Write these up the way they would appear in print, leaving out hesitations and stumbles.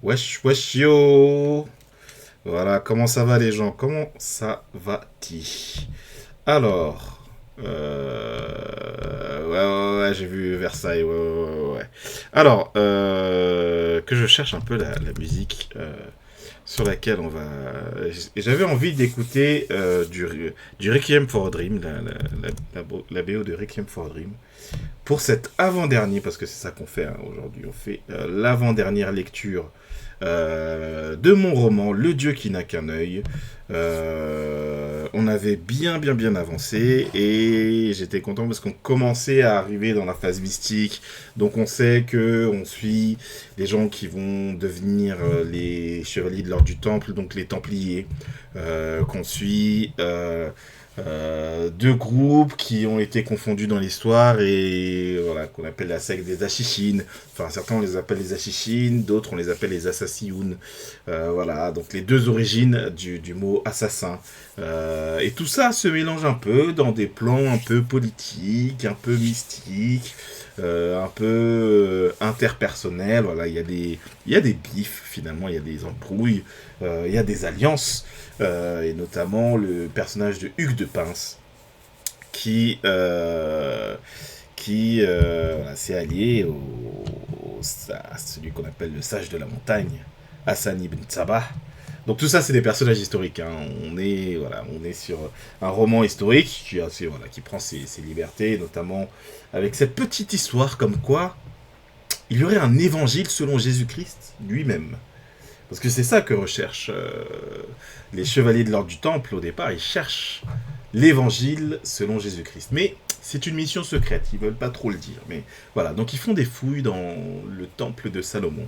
Wesh, wesh, yo. Voilà, comment ça va les gens? Comment ça va-t-il? Alors, ouais, j'ai vu Versailles, ouais. Alors, que je cherche un peu la musique sur laquelle on va... J'avais envie d'écouter du Requiem for a Dream, la BO de Requiem for a Dream, pour cet avant-dernier, parce que c'est ça qu'on fait hein, aujourd'hui, on fait l'avant-dernière lecture de mon roman Le Dieu qui n'a qu'un œil. On avait bien avancé et j'étais content parce qu'on commençait à arriver dans la phase mystique. Donc on sait que on suit les gens qui vont devenir les chevaliers de l'ordre du Temple, donc les Templiers. Qu'on suit deux groupes qui ont été confondus dans l'histoire et voilà, qu'on appelle la secte des Ashichines. Enfin, certains on les appelle les Ashichines, d'autres on les appelle les Assassinoun. Voilà, donc les deux origines du mot assassin. Et tout ça se mélange un peu dans des plans un peu politiques, un peu mystiques, un peu interpersonnels. Voilà, il y a des bifs finalement, il y a des embrouilles, il y a des alliances. Et notamment le personnage de Hugues de Pince, qui, voilà, s'est allié à celui qu'on appelle le sage de la montagne, Hassan ibn Sabah. Donc tout ça, c'est des personnages historiques. Hein. On est sur un roman historique voilà, qui prend ses libertés, notamment avec cette petite histoire comme quoi il y aurait un évangile selon Jésus-Christ lui-même. Parce que c'est ça que recherchent les chevaliers de l'ordre du Temple au départ. Ils cherchent l'évangile selon Jésus-Christ. Mais c'est une mission secrète, ils veulent pas trop le dire. Mais voilà, donc ils font des fouilles dans le temple de Salomon.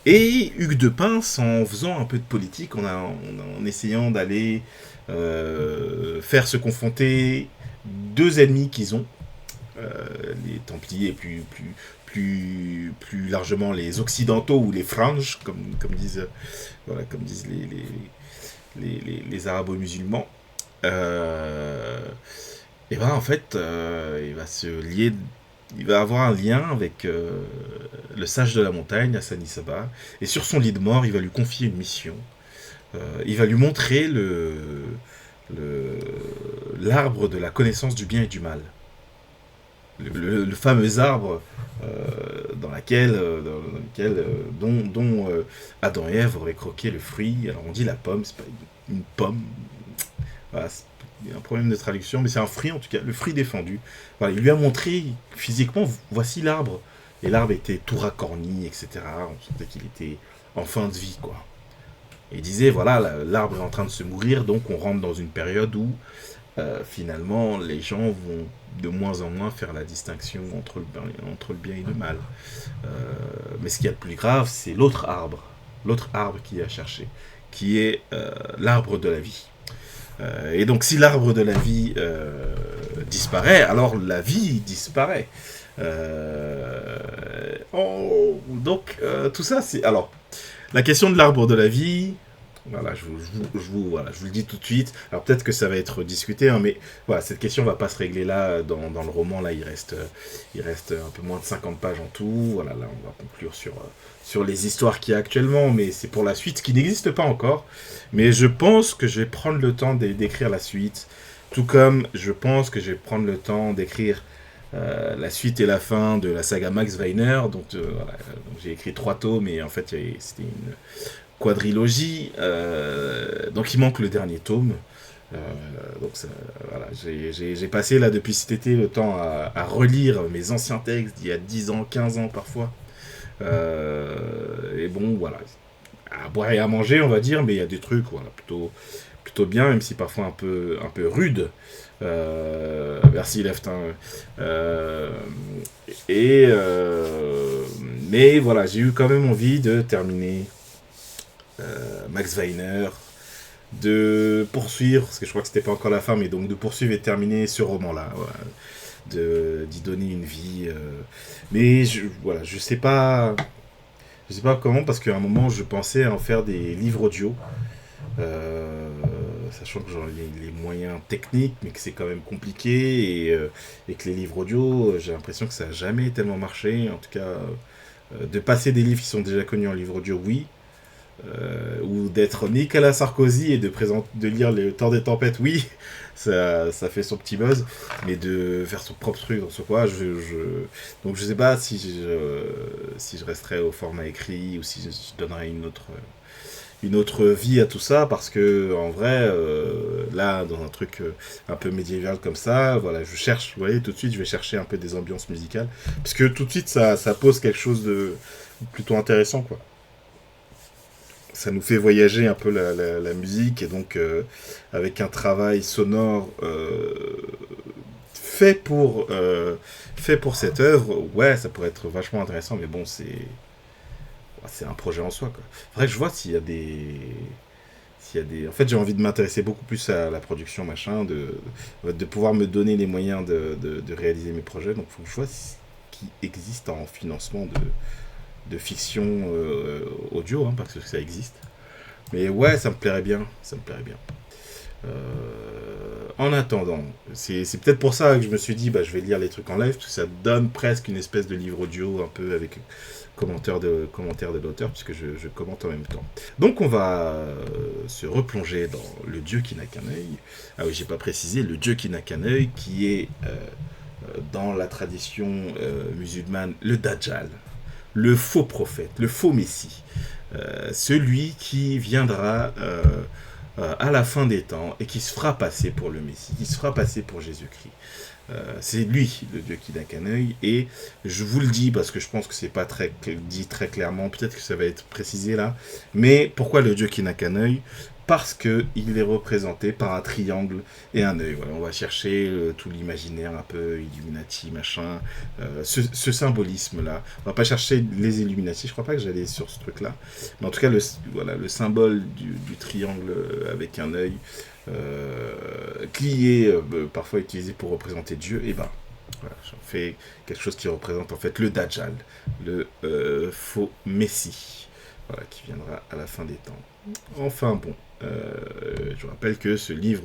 Et Hugues de Pince, en faisant un peu de politique, en essayant d'aller faire se confronter deux ennemis qu'ils ont, les Templiers et plus largement les Occidentaux ou les Franges, comme disent, voilà, comme disent les Arabo-musulmans. Euh, et ben en fait, il va se lier, il va avoir un lien avec le sage de la montagne, Hassan Issaba, et sur son lit de mort, il va lui confier une mission. Il va lui montrer le- l'arbre de la connaissance du bien et du mal. Le fameux arbre dans lequel dont Adam et Ève auraient croqué le fruit. Alors on dit la pomme, c'est pas une pomme. Voilà, il y a un problème de traduction, mais c'est un fruit en tout cas, le fruit défendu. Voilà, il lui a montré physiquement, voici l'arbre. Et l'arbre était tout racorni, etc. On sentait qu'il était en fin de vie, quoi. Et il disait, voilà, l'arbre est en train de se mourir, donc on rentre dans une période où finalement, les gens vont de moins en moins faire la distinction entre le bien et le mal. Euh, mais ce qu'il y a de plus grave, c'est l'autre arbre qu'il a cherché, qui est l'arbre de la vie. Et donc, si l'arbre de la vie disparaît, alors la vie disparaît. Tout ça, c'est... Alors, la question de l'arbre de la vie, voilà, voilà, je vous le dis tout de suite. Alors peut-être que ça va être discuté, hein, mais voilà, cette question va pas se régler là dans le roman. Là, il reste un peu moins de 50 pages en tout. Voilà, là, on va conclure sur les histoires qu'il y a actuellement, mais c'est pour la suite qui n'existe pas encore. Mais je pense que je vais prendre le temps d'écrire la suite, tout comme je pense que je vais prendre le temps d'écrire la suite et la fin de la saga Max Weiner. Voilà, donc j'ai écrit 3 tomes, et en fait, c'était une quadrilogie. Donc il manque le dernier tome. Euh, voilà, j'ai passé là depuis cet été le temps à relire mes anciens textes d'il y a 10 ans, 15 ans parfois. Et bon, voilà. À boire et à manger, on va dire, mais il y a des trucs voilà, plutôt bien, même si parfois un peu rude. Merci Left. Hein. Euh, mais voilà, j'ai eu quand même envie de terminer Max Weiner, de poursuivre, parce que je crois que c'était pas encore la fin, mais donc de poursuivre et terminer ce roman-là, voilà, d'y donner une vie. Mais voilà, je sais pas comment, parce qu'à un moment je pensais en faire des livres audio, euh, sachant que j'en ai les moyens techniques, mais que c'est quand même compliqué, et que les livres audio, j'ai l'impression que ça n'a jamais tellement marché, en tout cas, de passer des livres qui sont déjà connus en livre audio, oui, ou d'être Nicolas Sarkozy et de lire Le Temps des Tempêtes, oui, ça fait son petit buzz, mais de faire son propre truc dans ce quoi, donc je sais pas si je resterai au format écrit ou si je donnerai une autre vie à tout ça, parce que en vrai, là, dans un truc un peu médiéval comme ça, voilà, je cherche, vous voyez, tout de suite, je vais chercher un peu des ambiances musicales, parce que tout de suite, ça pose quelque chose de plutôt intéressant, quoi. Ça nous fait voyager un peu la musique, et donc avec un travail sonore fait fait pour cette œuvre, ouais, ça pourrait être vachement intéressant, mais bon, c'est un projet en soi, quoi. Faudrait que je vois s'il y a des... En fait, j'ai envie de m'intéresser beaucoup plus à la production, machin, de pouvoir me donner les moyens de réaliser mes projets, donc il faut que je vois ce qui existe en financement de fiction audio, hein, parce que ça existe. Mais ouais, ça me plairait bien, ça me plairait bien. En attendant, c'est peut-être pour ça que je me suis dit, bah, je vais lire les trucs en live, parce que ça donne presque une espèce de livre audio, un peu avec commentaires de l'auteur, puisque je commente en même temps. Donc on va se replonger dans le Dieu qui n'a qu'un œil. Ah oui, j'ai pas précisé, le Dieu qui n'a qu'un œil, qui est dans la tradition musulmane, le Dajjal, le faux prophète, le faux messie, celui qui viendra à la fin des temps et qui se fera passer pour le Messie, qui se fera passer pour Jésus-Christ. C'est lui, le Dieu qui n'a qu'un œil, et je vous le dis parce que je pense que c'est pas dit très clairement, peut-être que ça va être précisé là, mais pourquoi le Dieu qui n'a qu'un œil? Parce qu'il est représenté par un triangle et un œil. Voilà, on va chercher tout l'imaginaire un peu Illuminati, machin, ce symbolisme-là. On va pas chercher les Illuminati, je crois pas que j'allais sur ce truc-là, mais en tout cas, le symbole du triangle avec un œil, qui est parfois utilisé pour représenter Dieu, et ben voilà, j'en fais quelque chose qui représente en fait le Dajjal, le faux Messie, voilà, qui viendra à la fin des temps. Enfin bon, je rappelle que ce livre,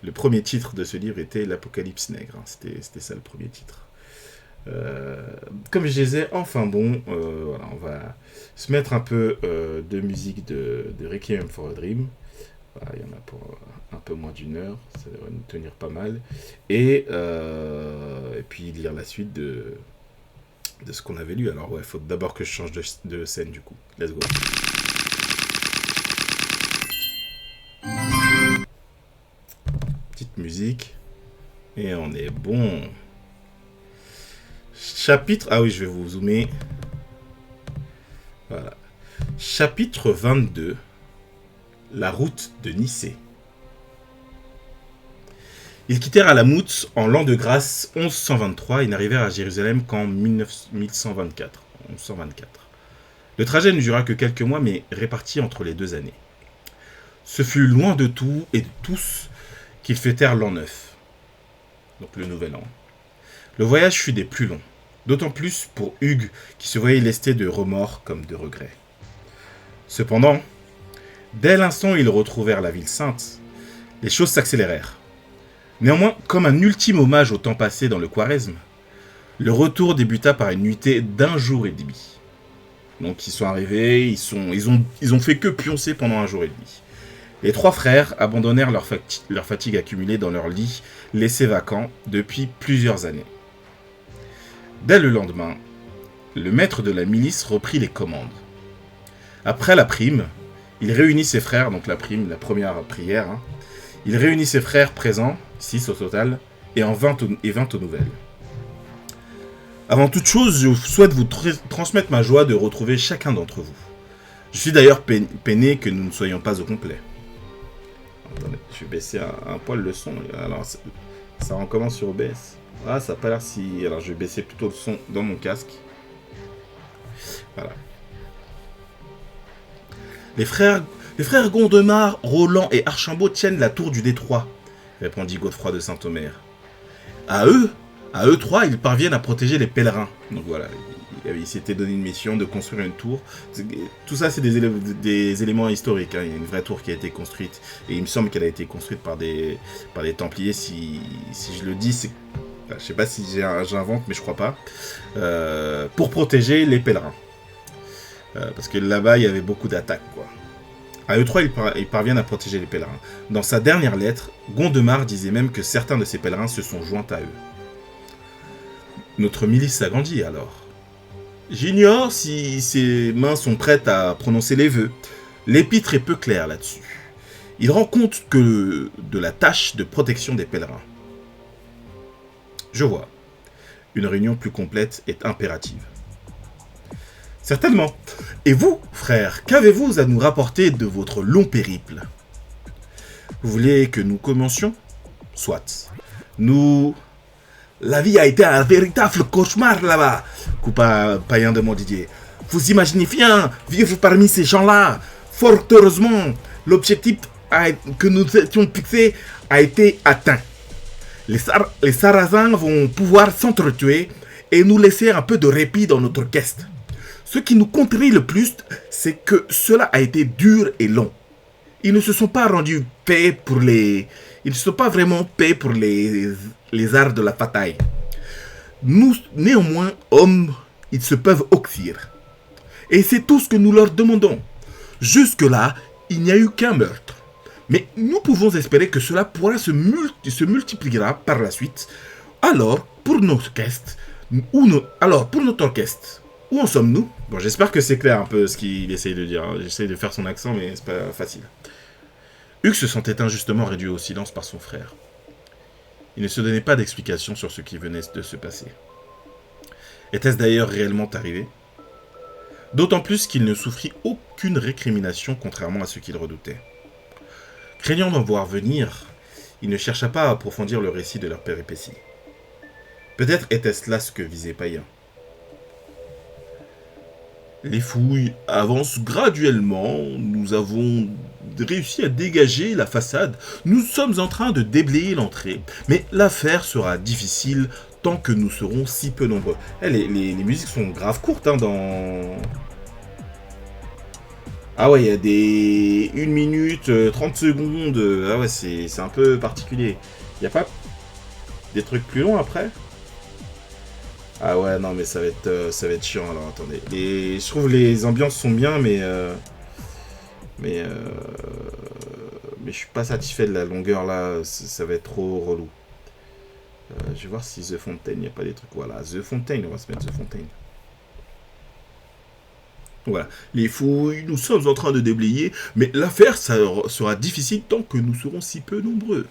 le premier titre de ce livre était l'Apocalypse Nègre, hein, c'était ça le premier titre. Comme je disais, enfin bon, voilà, on va se mettre un peu de musique de Requiem for a Dream. Voilà, il y en a pour un peu moins d'une heure, ça devrait nous tenir pas mal. Et puis lire la suite de ce qu'on avait lu. Alors ouais, il faut d'abord que je change de scène du coup. Let's go. Petite musique. Et on est bon. Chapitre... Ah oui, je vais vous zoomer. Voilà. Chapitre 22. La route de Nicée. Ils quittèrent Alamout en l'an de grâce 1123 et n'arrivèrent à Jérusalem qu'en 1124. Le trajet ne dura que quelques mois, mais réparti entre les 2 années. Ce fut loin de tout et de tous qu'ils fêtèrent l'an 9, donc le nouvel an. Le voyage fut des plus longs, d'autant plus pour Hugues qui se voyait lesté de remords comme de regrets. Cependant, dès l'instant où ils retrouvèrent la ville sainte, les choses s'accélérèrent. Néanmoins, comme un ultime hommage au temps passé dans le Quaresme, le retour débuta par une nuitée d'1 jour et demi. Donc ils sont arrivés, ils ont fait que pioncer pendant 1 jour et demi. Les 3 frères abandonnèrent leur fatigue accumulée dans leur lit, laissé vacant depuis plusieurs années. Dès le lendemain, le maître de la milice reprit les commandes. Après la prime, il réunit ses frères, donc la prime, la première prière, hein, il réunit ses frères présents, 6 au total, et 20 aux nouvelles. Avant toute chose, je souhaite vous transmettre ma joie de retrouver chacun d'entre vous. Je suis d'ailleurs peiné que nous ne soyons pas au complet. Attendez, je vais baisser un poil le son. Alors, ça recommence sur OBS. Ah, ça n'a pas l'air si... Alors, je vais baisser plutôt le son dans mon casque. Voilà. Les frères Gondemar, Roland et Archambault tiennent la tour du Détroit, répondit Godefroy de Saint-Omer. À eux 3, ils parviennent à protéger les pèlerins. Donc voilà, il s'était donné une mission de construire une tour. Tout ça, c'est des éléments historiques, hein. Il y a une vraie tour qui a été construite, et il me semble qu'elle a été construite par des Templiers. Si je le dis, c'est... Je sais pas si j'invente, mais je crois pas. Pour protéger les pèlerins. Parce que là-bas, il y avait beaucoup d'attaques, quoi. À eux trois, ils parviennent à protéger les pèlerins. Dans sa dernière lettre, Gondemar disait même que certains de ces pèlerins se sont joints à eux. Notre milice s'agrandit alors. J'ignore si ses mains sont prêtes à prononcer les vœux. L'épître est peu claire là-dessus. Il rend compte que de la tâche de protection des pèlerins. Je vois. Une réunion plus complète est impérative. Certainement. Et vous, frère, qu'avez-vous à nous rapporter de votre long périple? Vous voulez que nous commencions? Soit. La vie a été un véritable cauchemar là-bas, coupa païen de Montdidier. Vous imaginez bien vivre parmi ces gens-là. Fort heureusement, l'objectif que nous étions fixé a été atteint. Les Sarrasins vont pouvoir s'entretuer et nous laisser un peu de répit dans notre quête. Ce qui nous contrarie le plus, c'est que cela a été dur et long. Ils ne se sont pas rendus paix pour les... Ils ne sont pas vraiment paix pour les arts de la bataille. Nous, néanmoins, hommes, ils se peuvent oxyre. Et c'est tout ce que nous leur demandons. Jusque-là, il n'y a eu qu'un meurtre. Mais nous pouvons espérer que cela pourra se multipliera par la suite. Alors, pour notre orchestre, où en sommes-nous? Bon, j'espère que c'est clair un peu ce qu'il essaye de dire. J'essaye de faire son accent, mais c'est pas facile. Hugues se sentait injustement réduit au silence par son frère. Il ne se donnait pas d'explication sur ce qui venait de se passer. Était-ce d'ailleurs réellement arrivé? D'autant plus qu'il ne souffrit aucune récrimination contrairement à ce qu'il redoutait. Craignant d'en voir venir, il ne chercha pas à approfondir le récit de leur péripéties. Peut-être était-ce là ce que visait Païen. Les fouilles avancent graduellement, nous avons réussi à dégager la façade, nous sommes en train de déblayer l'entrée, mais l'affaire sera difficile tant que nous serons si peu nombreux. Les musiques sont grave courtes dans... Ah ouais, il y a des 1 minute, 30 secondes, ah ouais, c'est un peu particulier. Il n'y a pas des trucs plus longs après? Ah ouais, non, mais ça va être chiant, alors attendez. Et je trouve les ambiances sont bien, mais je suis pas satisfait de la longueur là, ça va être trop relou. Je vais voir si The Fontaine, il n'y a pas des trucs. Voilà, The Fontaine, on va se mettre The Fontaine. Voilà, les fouilles, nous sommes en train de déblayer, mais l'affaire sera difficile tant que nous serons si peu nombreux.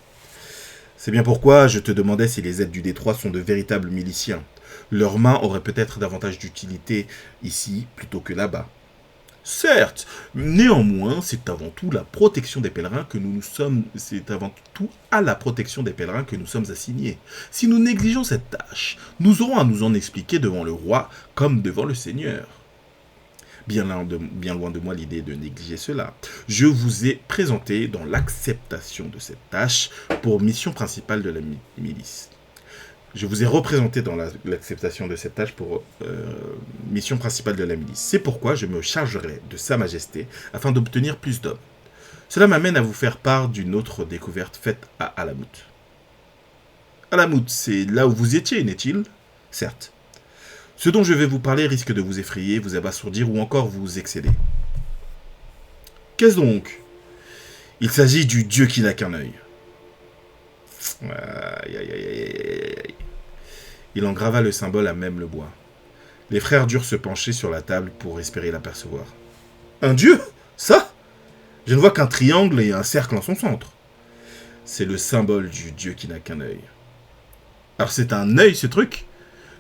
C'est bien pourquoi je te demandais si les aides du Détroit sont de véritables miliciens. Leurs mains auraient peut-être davantage d'utilité ici plutôt que là-bas. Certes, néanmoins, c'est avant tout la protection des pèlerins que c'est avant tout à la protection des pèlerins que nous sommes assignés. Si nous négligeons cette tâche, nous aurons à nous en expliquer devant le roi comme devant le Seigneur. Bien loin de moi l'idée de négliger cela. Je vous ai présenté dans l'acceptation de cette tâche pour mission principale de la milice. Je vous ai représenté dans l'acceptation de cette tâche pour mission principale de la milice. C'est pourquoi je me chargerai de Sa Majesté afin d'obtenir plus d'hommes. Cela m'amène à vous faire part d'une autre découverte faite à Alamout. Alamout, c'est là où vous étiez, n'est-il? Certes. Ce dont je vais vous parler risque de vous effrayer, vous abasourdir ou encore vous excéder. Qu'est-ce donc? Il s'agit du dieu qui n'a qu'un œil. Aïe, aïe, aïe, aïe, aïe. Il engrava le symbole à même le bois. Les frères durent se pencher sur la table pour espérer l'apercevoir. Un dieu? Ça? Je ne vois qu'un triangle et un cercle en son centre. C'est le symbole du dieu qui n'a qu'un œil. Alors c'est un œil ce truc?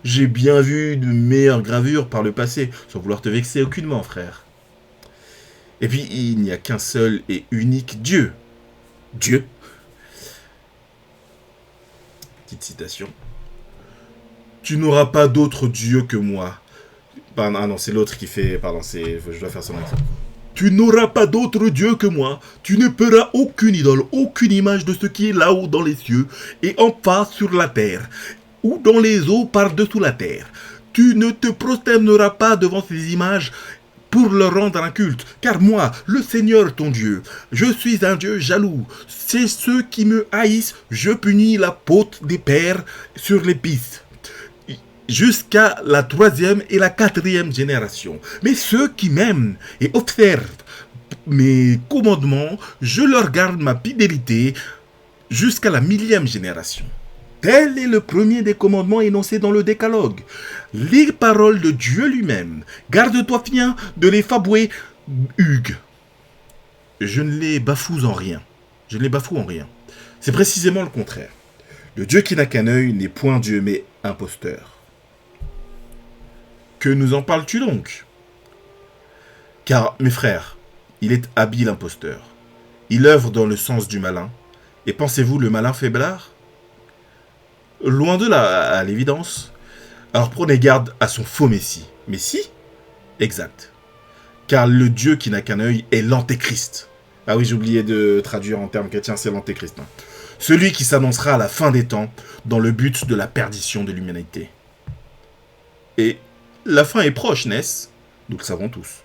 J'ai bien vu de meilleures gravures par le passé, sans vouloir te vexer aucunement, frère. Et puis, il n'y a qu'un seul et unique Dieu. Dieu. Petite citation. Tu n'auras pas d'autre Dieu que moi. Ah non, c'est l'autre qui fait... Pardon, je dois faire son accent. Tu n'auras pas d'autre Dieu que moi. Tu ne paieras aucune idole, aucune image de ce qui est là-haut dans les cieux et en face sur la terre, ou dans les eaux par-dessous la terre. Tu ne te prosterneras pas devant ces images pour leur rendre un culte, car moi, le Seigneur ton Dieu, je suis un Dieu jaloux. C'est ceux qui me haïssent, je punis la faute des pères sur les fils, jusqu'à la 3e et la 4e génération. Mais ceux qui m'aiment et observent mes commandements, je leur garde ma fidélité jusqu'à la 1000e génération. Tel est le premier des commandements énoncés dans le décalogue. Les paroles de Dieu lui-même. Garde-toi bien de les fabouer, Hugues. Je ne les bafoue en rien. Je ne les bafoue en rien. C'est précisément le contraire. Le Dieu qui n'a qu'un œil n'est point Dieu, mais imposteur. Que nous en parles-tu donc? Car, mes frères, il est habile imposteur. Il œuvre dans le sens du malin. Et pensez-vous le malin faiblard? Loin de là, à l'évidence. Alors prenez garde à son faux messie. Messie? Exact. Car le Dieu qui n'a qu'un œil est l'antéchrist. Ah oui, j'ai oublié de traduire en termes chrétiens, c'est l'antéchrist. Celui qui s'annoncera à la fin des temps dans le but de la perdition de l'humanité. Et la fin est proche, n'est-ce? Nous le savons tous.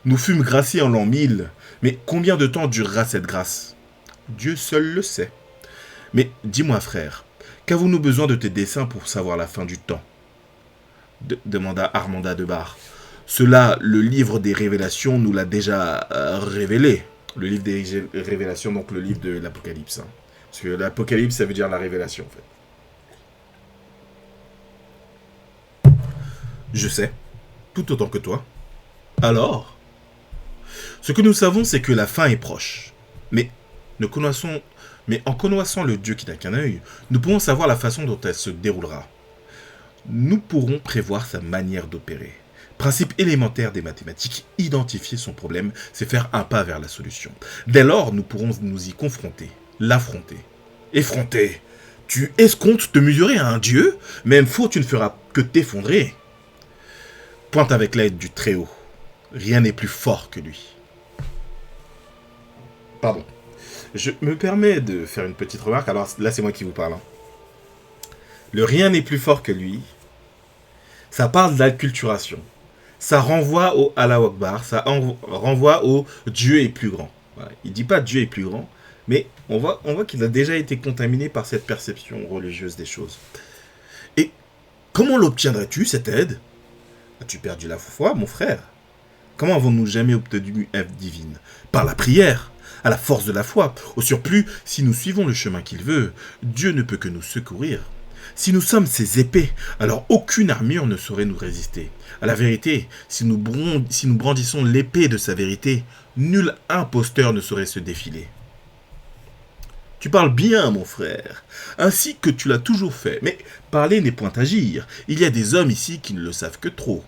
Nous fûmes graciés en l'an 1000, mais combien de temps durera cette grâce? Dieu seul le sait. Mais dis-moi, frère, qu'avons-nous besoin de tes desseins pour savoir la fin du temps? Demanda Armanda de Bar. Cela, le livre des révélations nous l'a déjà révélé. Le livre des révélations, donc le livre de l'Apocalypse. Hein. Parce que l'Apocalypse, ça veut dire la révélation, en fait. Je sais, tout autant que toi. Alors, ce que nous savons, c'est que la fin est proche. Mais en connaissant le Dieu qui n'a qu'un œil, nous pouvons savoir la façon dont elle se déroulera. Nous pourrons prévoir sa manière d'opérer. Principe élémentaire des mathématiques, identifier son problème, c'est faire un pas vers la solution. Dès lors, nous pourrons nous y confronter, l'affronter. Effronter. Tu escomptes te mesurer à un dieu? Même faux, tu ne feras que t'effondrer. Pointe avec l'aide du Très-Haut. Rien n'est plus fort que lui. Pardon. Je me permets de faire une petite remarque. Alors là, c'est moi qui vous parle. Hein. Le rien n'est plus fort que lui. Ça parle d'acculturation. Ça renvoie au Allah Akbar. Ça renvoie au Dieu est plus grand. Voilà. Il ne dit pas Dieu est plus grand. Mais on voit qu'il a déjà été contaminé par cette perception religieuse des choses. Et comment l'obtiendrais-tu, cette aide? As-tu perdu la foi, mon frère? Comment avons-nous jamais obtenu une aide divine? Par la prière, à la force de la foi. Au surplus, si nous suivons le chemin qu'il veut, Dieu ne peut que nous secourir. Si nous sommes ses épées, alors aucune armure ne saurait nous résister. À la vérité, si nous brandissons l'épée de sa vérité, nul imposteur ne saurait se défiler. Tu parles bien, mon frère, ainsi que tu l'as toujours fait, mais parler n'est point agir. Il y a des hommes ici qui ne le savent que trop.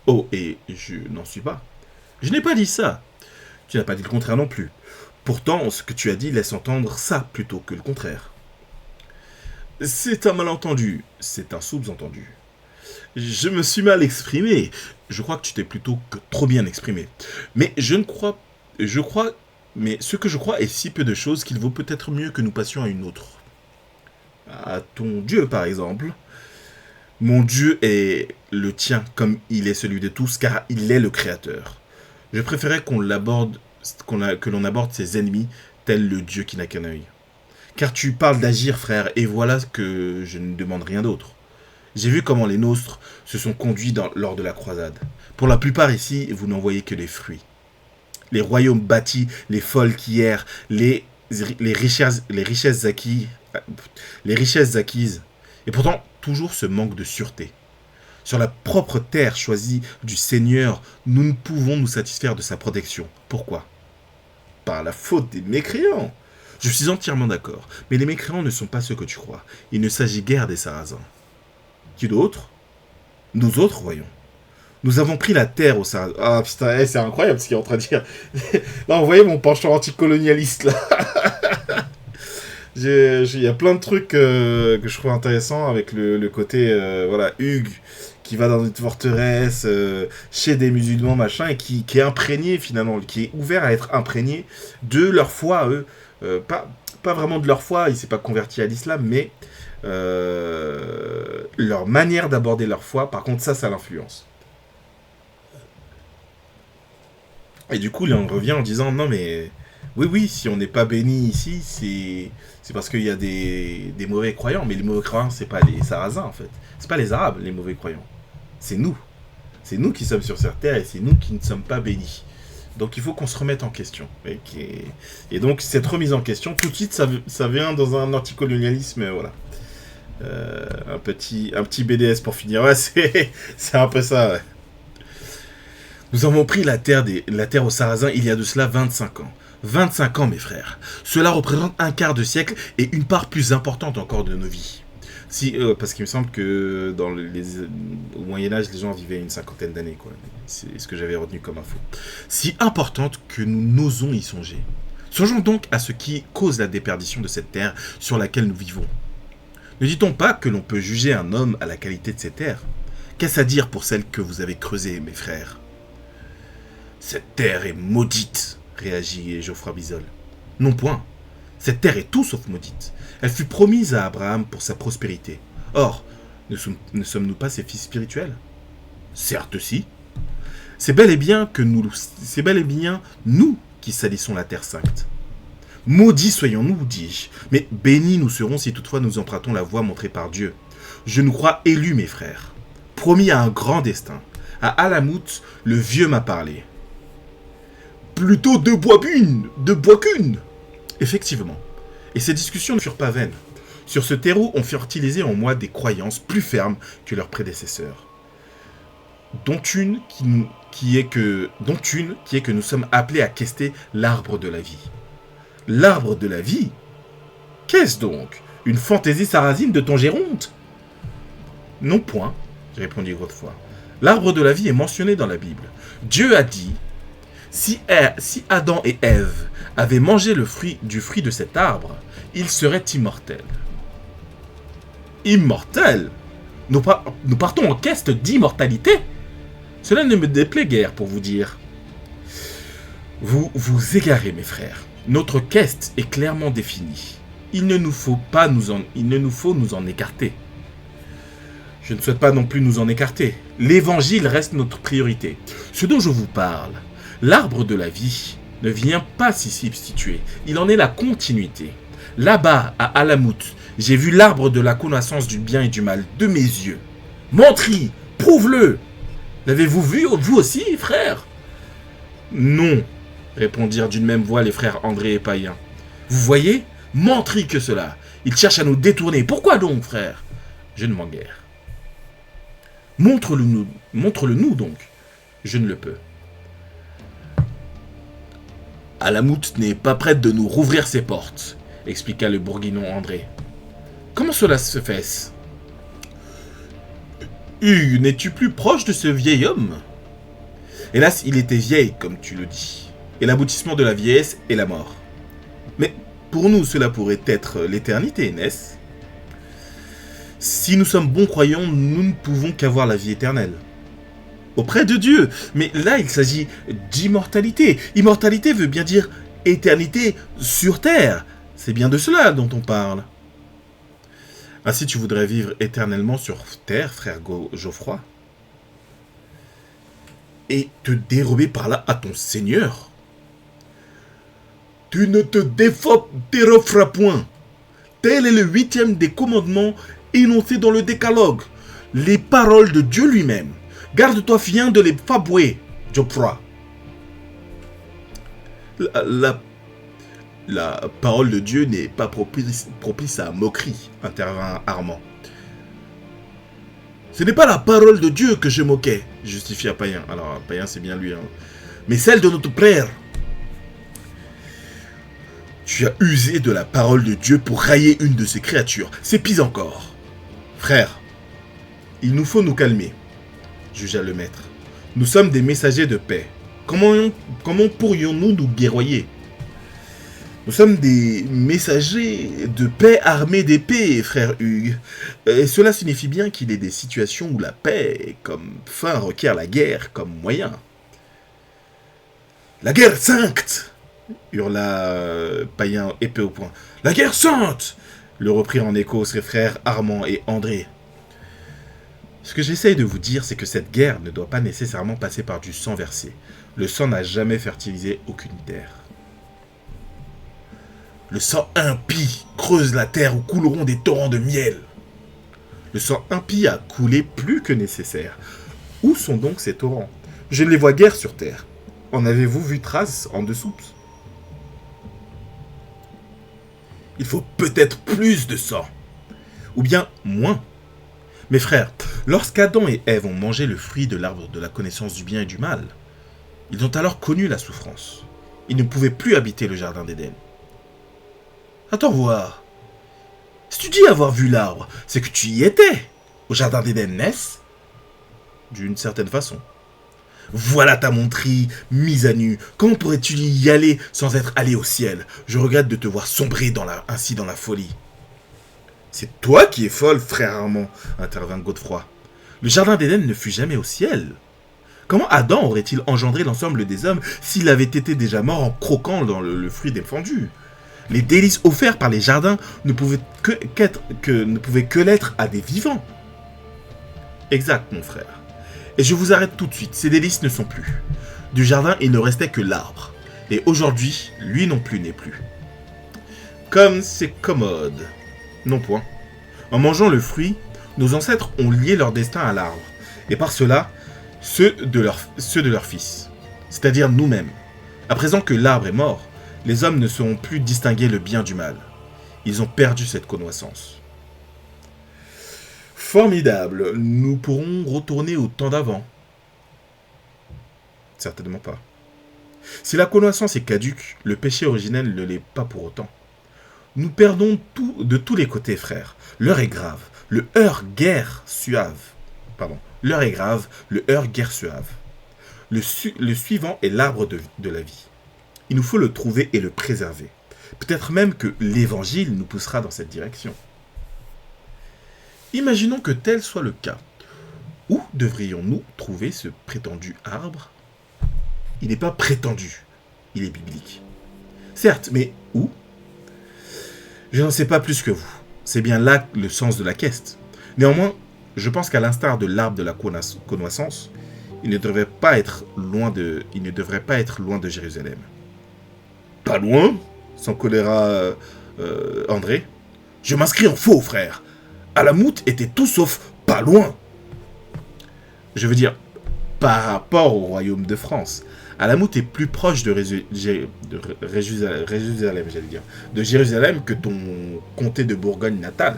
Oh, et je n'en suis pas. Je n'ai pas dit ça. Tu n'as pas dit le contraire non plus. Pourtant, ce que tu as dit laisse entendre ça plutôt que le contraire. C'est un malentendu, c'est un sous-entendu. Je me suis mal exprimé. Je crois que tu t'es plutôt que trop bien exprimé. Mais mais ce que je crois est si peu de choses qu'il vaut peut-être mieux que nous passions à une autre. À ton Dieu, par exemple. Mon Dieu est le tien, comme il est celui de tous, car il est le Créateur. Je préférais que l'on aborde ses ennemis, tel le Dieu qui n'a qu'un œil. Car tu parles d'agir, frère, et voilà que je ne demande rien d'autre. J'ai vu comment les nôtres se sont conduits lors de la croisade. Pour la plupart ici, vous n'en voyez que les fruits. Les royaumes bâtis, les folles qui errent, les richesses acquises. Et pourtant, toujours ce manque de sûreté. Sur la propre terre choisie du Seigneur, nous ne pouvons nous satisfaire de sa protection. Pourquoi? Par la faute des mécréants. Je suis entièrement d'accord, mais les mécréants ne sont pas ceux que tu crois. Il ne s'agit guère des Sarrasins. Qui d'autre? Nous autres, voyons. Nous avons pris la terre au Sarrasin. Ah putain, c'est incroyable ce qu'il est en train de dire. Là, vous voyez mon penchant anticolonialiste, là. Il y a plein de trucs que je trouve intéressants avec le côté, voilà, Hugues, qui va dans une forteresse, chez des musulmans, machin, et qui est imprégné, finalement, qui est ouvert à être imprégné de leur foi, eux. Pas vraiment de leur foi, il ne s'est pas converti à l'islam, mais leur manière d'aborder leur foi, par contre, ça l'influence. Et du coup, là, on revient en disant, non mais, oui, si on n'est pas béni ici, c'est parce qu'il y a des mauvais croyants, mais les mauvais croyants, c'est pas les Sarrasins, en fait. C'est pas les Arabes, les mauvais croyants. C'est nous. C'est nous qui sommes sur cette terre, et c'est nous qui ne sommes pas bénis. Donc il faut qu'on se remette en question. Et donc cette remise en question, tout de suite, ça vient dans un anticolonialisme, voilà. Un petit BDS pour finir. Ouais, c'est un peu ça, ouais. Nous avons pris la terre aux Sarrasins il y a de cela 25 ans. 25 ans, mes frères. Cela représente un quart de siècle et une part plus importante encore de nos vies. Parce qu'il me semble que au Moyen-Âge, les gens vivaient une cinquantaine d'années, quoi. C'est ce que j'avais retenu comme info. Si importante que nous n'osons y songer. Songeons donc à ce qui cause la déperdition de cette terre sur laquelle nous vivons. Ne dit-on pas que l'on peut juger un homme à la qualité de ses terres? Qu'est-ce à dire pour celle que vous avez creusée, mes frères? Cette terre est maudite, réagit Geoffroy Bizol. Non point. Cette terre est tout sauf maudite. Elle fut promise à Abraham pour sa prospérité. Or, ne sommes-nous pas ses fils spirituels? Certes si. C'est bel et bien nous qui salissons la terre sainte. Maudits soyons-nous, dis-je, mais bénis nous serons si toutefois nous empruntons la voie montrée par Dieu. Je nous crois élus, mes frères, promis à un grand destin. À Alamout, le vieux m'a parlé. Plutôt deux bois qu'une. Effectivement. Et ces discussions ne furent pas vaines. Sur ce terreau, on fertilisait en moi des croyances plus fermes que leurs prédécesseurs. Dont une qui est que nous sommes appelés à quester l'arbre de la vie. L'arbre de la vie? Qu'est-ce donc? Une fantaisie sarrasine de ton Géronte? Non point, répondit Godefroy. L'arbre de la vie est mentionné dans la Bible. Dieu a dit, si Adam et Ève avaient mangé du fruit de cet arbre, ils seraient immortels. Immortels? Nous partons en quête d'immortalité? Cela ne me déplaît guère, pour vous dire. Vous vous égarez, mes frères. Notre quête est clairement définie. Il ne nous faut nous en écarter. Je ne souhaite pas non plus nous en écarter. L'évangile reste notre priorité. Ce dont je vous parle, l'arbre de la vie, ne vient pas s'y substituer. Il en est la continuité. Là-bas, à Alamout, j'ai vu l'arbre de la connaissance du bien et du mal de mes yeux. Mentri, prouve-le. L'avez-vous vu, vous aussi, frère? Non, répondirent d'une même voix les frères André et Païen. Vous voyez, mentri que cela. Il cherche à nous détourner. Pourquoi donc, frère? Je ne m'en guère. Montre-le-nous donc. Je ne le peux. Alamout n'est pas prête de nous rouvrir ses portes, expliqua le bourguignon André. Comment cela se fait-ce? Hugues, n'es-tu plus proche de ce vieil homme? Hélas, il était vieil, comme tu le dis. Et l'aboutissement de la vieillesse est la mort. Mais pour nous, cela pourrait être l'éternité, n'est-ce? Si nous sommes bons croyants, nous ne pouvons qu'avoir la vie éternelle. Auprès de Dieu. Mais là, il s'agit d'immortalité. Immortalité veut bien dire éternité sur terre. C'est bien de cela dont on parle. Ainsi, tu voudrais vivre éternellement sur terre, frère Geoffroy? Et te dérober par là à ton Seigneur? Tu ne te déroberas point. Tel est le 8e des commandements énoncés dans le décalogue. Les paroles de Dieu lui-même. Garde-toi bien de les fabouer, Geoffroy. La parole de Dieu n'est pas propice à moquerie, intervint Armand. Ce n'est pas la parole de Dieu que je moquais, justifia Païen. Alors, Païen, c'est bien lui, hein. Mais celle de notre Père. Tu as usé de la parole de Dieu pour railler une de ses créatures. C'est pis encore. Frère, il nous faut nous calmer, jugea le maître. Nous sommes des messagers de paix. Comment pourrions-nous nous guerroyer? Nous sommes des messagers de paix armés d'épées, frère Hugues. Et cela signifie bien qu'il y a des situations où la paix, comme fin, requiert la guerre comme moyen. La guerre sainte, hurla Païen épée au poing. La guerre sainte, le reprirent en écho ses frères Armand et André. Ce que j'essaye de vous dire, c'est que cette guerre ne doit pas nécessairement passer par du sang versé. Le sang n'a jamais fertilisé aucune terre. Le sang impie creuse la terre où couleront des torrents de miel. Le sang impie a coulé plus que nécessaire. Où sont donc ces torrents? Je ne les vois guère sur terre. En avez-vous vu trace en dessous? Il faut peut-être plus de sang. Ou bien moins. Mes frères, lorsqu'Adam et Ève ont mangé le fruit de l'arbre de la connaissance du bien et du mal, ils ont alors connu la souffrance. Ils ne pouvaient plus habiter le jardin d'Éden. Attends voir. Si tu dis avoir vu l'arbre, c'est que tu y étais, au jardin d'Éden, n'est-ce? D'une certaine façon. Voilà ta montrie, mise à nu. Comment pourrais-tu y aller sans être allé au ciel? Je regrette de te voir sombrer ainsi dans la folie. C'est toi qui es folle, frère Armand, intervint Godefroy. Le jardin d'Éden ne fut jamais au ciel. Comment Adam aurait-il engendré l'ensemble des hommes s'il avait été déjà mort en croquant dans le fruit défendu? Les délices offerts par les jardins ne pouvaient que l'être à des vivants. Exact, mon frère. Et je vous arrête tout de suite, ces délices ne sont plus. Du jardin, il ne restait que l'arbre. Et aujourd'hui, lui non plus n'est plus. Comme c'est commode. Non point. En mangeant le fruit, nos ancêtres ont lié leur destin à l'arbre. Et par cela, ceux de leurs fils. C'est-à-dire nous-mêmes. À présent que l'arbre est mort, les hommes ne sauront plus distinguer le bien du mal. Ils ont perdu cette connaissance. Formidable. Nous pourrons retourner au temps d'avant. Certainement pas. Si la connaissance est caduque, le péché originel ne l'est pas pour autant. Nous perdons tout de tous les côtés, frères. L'heure est grave. Le heure guerre suave. Pardon. L'heure est grave. Le heure guerre suave. Le suivant est l'arbre de la vie. Il nous faut le trouver et le préserver. Peut-être même que l'évangile nous poussera dans cette direction. Imaginons que tel soit le cas. Où devrions-nous trouver ce prétendu arbre? Il n'est pas prétendu, il est biblique. Certes, mais où? Je n'en sais pas plus que vous. C'est bien là le sens de la quête. Néanmoins, je pense qu'à l'instar de l'arbre de la connaissance, il ne devrait pas être loin de Jérusalem. Pas loin? S'en colléra André. Je m'inscris en faux, frère. Alamout était tout sauf pas loin. Je veux dire, par rapport au royaume de France, Alamout est plus proche de Jérusalem que ton comté de Bourgogne natal.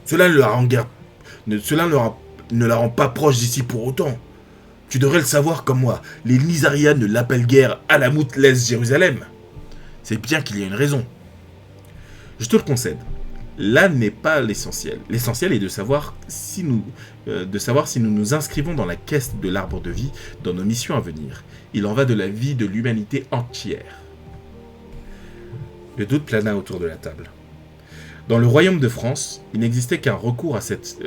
Cela ne la rend pas proche d'ici pour autant. Tu devrais le savoir comme moi, les Nizarias ne l'appellent guère Alamout laisse Jérusalem. C'est bien qu'il y ait une raison. Je te le concède. Là n'est pas l'essentiel. L'essentiel est de savoir si nous nous inscrivons dans la quête de l'arbre de vie dans nos missions à venir. Il en va de la vie de l'humanité entière. Le doute plana autour de la table. Dans le royaume de France, il n'existait qu'un recours à cette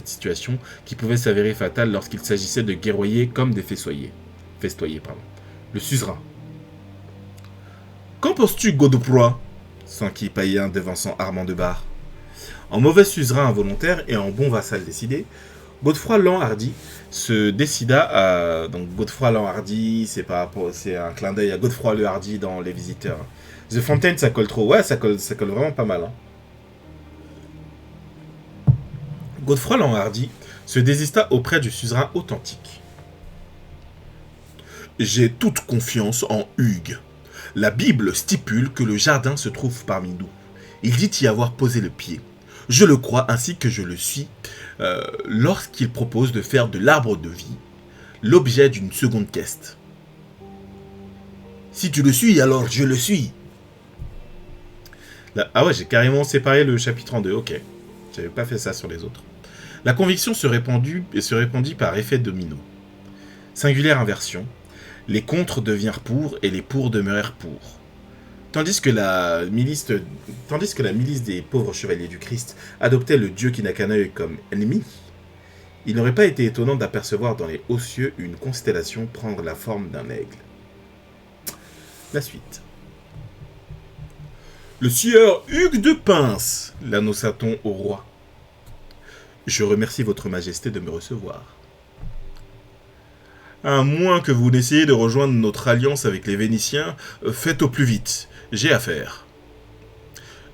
situation qui pouvait s'avérer fatale lorsqu'il s'agissait de guerroyer comme des festoyer. Le suzerain. Qu'en penses-tu, Godefroy? S'enquit Païen devançant Armand de Bar. En mauvais suzerain involontaire et en bon vassal décidé, Godefroy l'Enhardi se décida à... Donc Godefroy l'Enhardi, c'est un clin d'œil à Godefroy le Hardi dans Les Visiteurs. The Fontaine, ça colle trop. Ouais, ça colle vraiment pas mal. Hein. Godefroy l'Enhardi se désista auprès du suzerain authentique. J'ai toute confiance en Hugues. La Bible stipule que le jardin se trouve parmi nous. Il dit y avoir posé le pied. Je le crois ainsi que je le suis lorsqu'il propose de faire de l'arbre de vie l'objet d'une seconde quête. Si tu le suis, alors je le suis. Là, ah ouais, j'ai carrément séparé le chapitre en deux, ok. J'avais pas fait ça sur les autres. La conviction se répandit par effet domino. Singulière inversion. Les contre devinrent pour et les pour demeurèrent pour. Tandis que la milice des pauvres chevaliers du Christ adoptait le Dieu qui n'a qu'un œil comme ennemi, il n'aurait pas été étonnant d'apercevoir dans les hauts cieux une constellation prendre la forme d'un aigle. La suite. Le sieur Hugues de Pince, l'annonça-t-on au roi. Je remercie votre majesté de me recevoir. À moins que vous n'essayiez de rejoindre notre alliance avec les Vénitiens, faites au plus vite. J'ai affaire.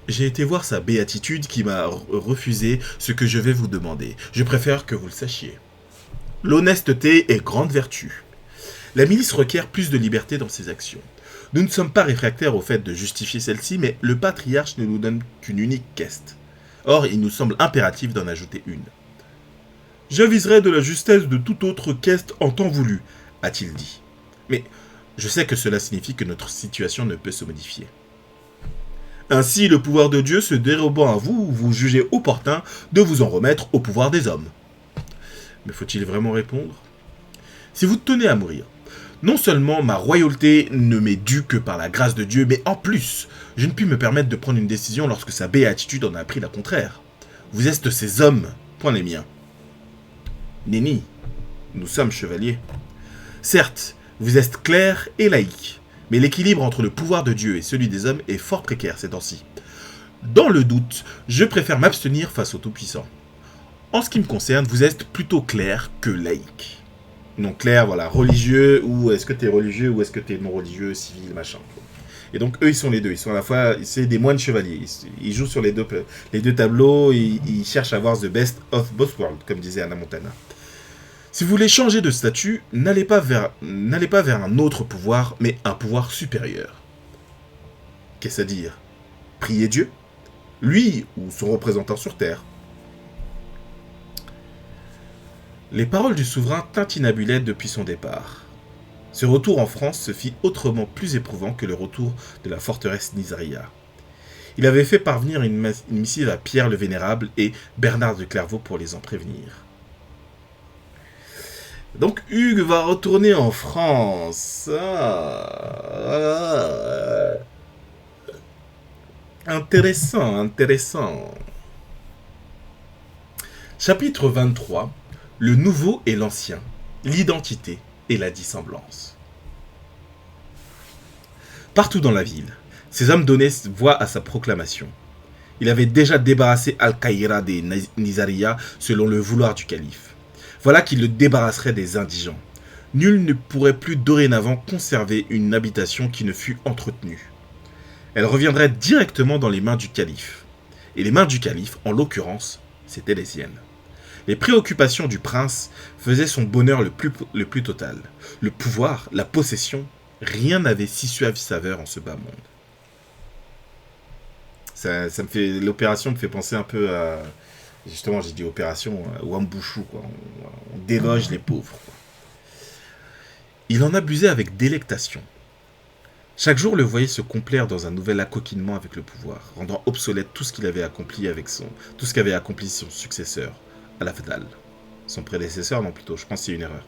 J'ai été voir sa béatitude qui m'a refusé ce que je vais vous demander. Je préfère que vous le sachiez. L'honnêteté est grande vertu, La milice requiert plus de liberté dans ses actions. Nous ne sommes pas réfractaires au fait de justifier celle-ci, mais le patriarche ne nous donne qu'une unique queste. Or, il nous semble impératif d'en ajouter une. « J'aviserai de la justesse de toute autre queste en temps voulu », a-t-il dit. Mais je sais que cela signifie que notre situation ne peut se modifier. Ainsi, le pouvoir de Dieu se dérobant à vous, vous jugez opportun de vous en remettre au pouvoir des hommes. Mais faut-il vraiment répondre? Si vous tenez à mourir, non seulement ma royauté ne m'est due que par la grâce de Dieu, mais en plus, je ne puis me permettre de prendre une décision lorsque sa béatitude en a appris la contraire. Vous êtes ces hommes, point les miens. Nenni, nous sommes chevaliers. Certes, vous êtes clercs et laïcs, mais l'équilibre entre le pouvoir de Dieu et celui des hommes est fort précaire ces temps-ci. Dans le doute, je préfère m'abstenir face au Tout-Puissant. En ce qui me concerne, vous êtes plutôt clerc que laïc. Non, clerc, voilà, religieux, ou est-ce que tu es religieux, ou est-ce que tu es non religieux, civil, machin. Et donc, eux, ils sont les deux. Ils sont à la fois, c'est des moines chevaliers. Ils jouent sur les deux tableaux, ils cherchent à avoir the best of both worlds, comme disait Anna Montana. Si vous voulez changer de statut, n'allez pas vers un autre pouvoir, mais un pouvoir supérieur. Qu'est-ce à dire? Priez Dieu? Lui ou son représentant sur Terre? Les paroles du souverain tintinabulaient depuis son départ. Ce retour en France se fit autrement plus éprouvant que le retour de la forteresse Nizaria. Il avait fait parvenir une missive à Pierre le Vénérable et Bernard de Clairvaux pour les en prévenir. Donc Hugues va retourner en France. Intéressant. Chapitre 23. Le nouveau et l'ancien, l'identité et la dissemblance. Partout dans la ville, ces hommes donnaient voix à sa proclamation. Il avait déjà débarrassé Al-Qaïra des Nizaria selon le vouloir du calife. Voilà qu'il le débarrasserait des indigents. Nul ne pourrait plus dorénavant conserver une habitation qui ne fût entretenue. Elle reviendrait directement dans les mains du calife. Et les mains du calife, en l'occurrence, c'étaient les siennes. Les préoccupations du prince faisaient son bonheur le plus total. Le pouvoir, la possession, rien n'avait si suave saveur en ce bas monde. L'opération me fait penser un peu à... Justement, j'ai dit opération Wambushu, quoi. On déloge les pauvres, quoi. Il en abusait avec délectation. Chaque jour le voyait se complaire dans un nouvel accoquinement avec le pouvoir, rendant obsolète tout ce qu'avait accompli son successeur. Al-Afdal. Son prédécesseur, non plutôt, je pense que c'est une erreur.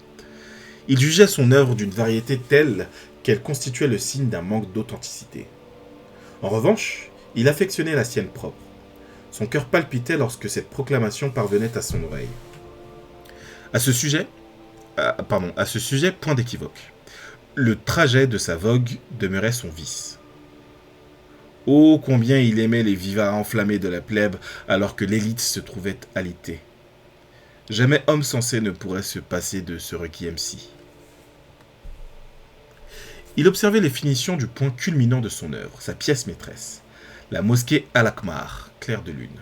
Il jugeait son œuvre d'une variété telle qu'elle constituait le signe d'un manque d'authenticité. En revanche, il affectionnait la sienne propre. Son cœur palpitait lorsque cette proclamation parvenait à son oreille. À ce sujet, point d'équivoque. Le trajet de sa vogue demeurait son vice. Oh, combien il aimait les vivats enflammés de la plèbe alors que l'élite se trouvait alitée. Jamais homme sensé ne pourrait se passer de ce requiem-ci. Il observait les finitions du point culminant de son œuvre, sa pièce maîtresse, la mosquée Al-Akmar, clair de lune.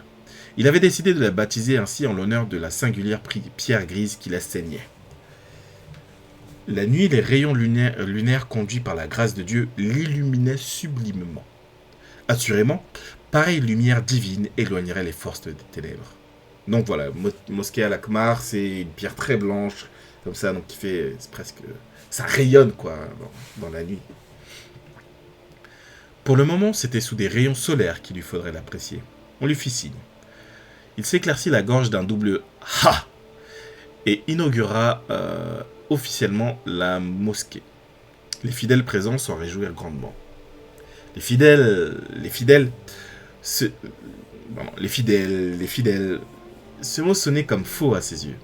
Il avait décidé de la baptiser ainsi en l'honneur de la singulière pierre grise qui la ceignait. La nuit, les rayons lunaires conduits par la grâce de Dieu l'illuminaient sublimement. Assurément, pareille lumière divine éloignerait les forces des ténèbres. Donc voilà, mosquée Al-Akmar, c'est une pierre très blanche, comme ça, donc qui fait, c'est presque, ça rayonne quoi, dans la nuit. Pour le moment, c'était sous des rayons solaires qu'il lui faudrait l'apprécier. On lui fit signe. Il s'éclaircit la gorge d'un double « Ha !» et inaugura officiellement la mosquée. Les fidèles présents s'en réjouirent grandement. Les fidèles, ce mot sonnait comme faux à ses yeux.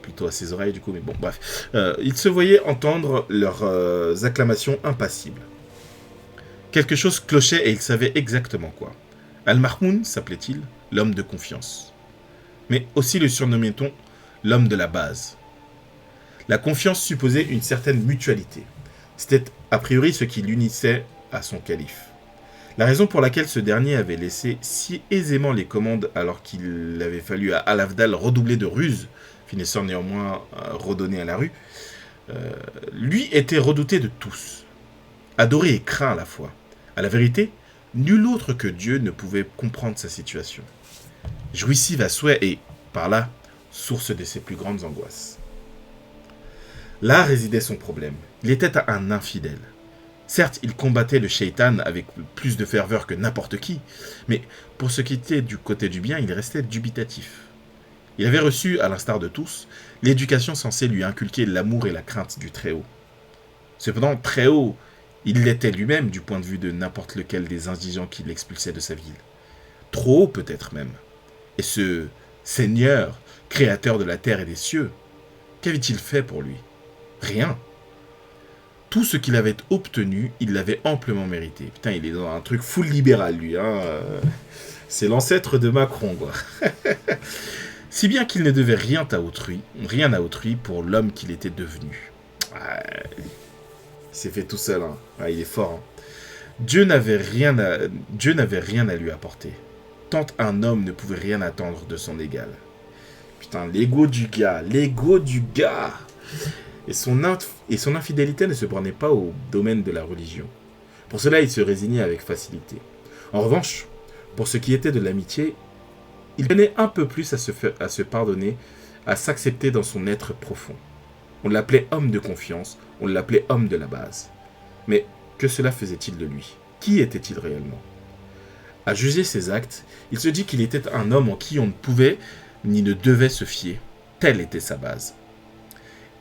Plutôt à ses oreilles du coup, mais bon, bref. Il se voyait entendre leurs acclamations impassibles. Quelque chose clochait et il savait exactement quoi. Al-Mahmoun s'appelait-il, l'homme de confiance. Mais aussi le surnommait-on l'homme de la base. La confiance supposait une certaine mutualité. C'était a priori ce qui l'unissait à son calife. La raison pour laquelle ce dernier avait laissé si aisément les commandes alors qu'il avait fallu à Al-Afdal redoubler de ruse, finissant néanmoins redonné à la rue, Lui était redouté de tous, adoré et craint à la fois. À la vérité, nul autre que Dieu ne pouvait comprendre sa situation. Jouissive à souhait et, par là, source de ses plus grandes angoisses. Là résidait son problème. Il était un infidèle. Certes, il combattait le shaitan avec plus de ferveur que n'importe qui, mais pour ce qui était du côté du bien, il restait dubitatif. Il avait reçu, à l'instar de tous, l'éducation censée lui inculquer l'amour et la crainte du Très-Haut. Cependant, Très-Haut, il l'était lui-même du point de vue de n'importe lequel des indigents qui l'expulsaient de sa ville. Trop haut peut-être même. Et ce Seigneur, créateur de la terre et des cieux, qu'avait-il fait pour lui? Rien. Tout ce qu'il avait obtenu, il l'avait amplement mérité. Putain, il est dans un truc full libéral, lui. Hein. C'est l'ancêtre de Macron, quoi. Si bien qu'il ne devait rien à autrui pour l'homme qu'il était devenu. Il s'est fait tout seul. Hein. Il est fort. Hein. Dieu n'avait rien à lui apporter. Tant un homme ne pouvait rien attendre de son égal. Putain, l'ego du gars. Et son infidélité ne se prenait pas au domaine de la religion. Pour cela, il se résignait avec facilité. En revanche, pour ce qui était de l'amitié, il tenait un peu plus à se pardonner, à s'accepter dans son être profond. On l'appelait homme de confiance, on l'appelait homme de la base. Mais que cela faisait-il de lui? Qui était-il réellement? À juger ses actes, il se dit qu'il était un homme en qui on ne pouvait ni ne devait se fier. Telle était sa base.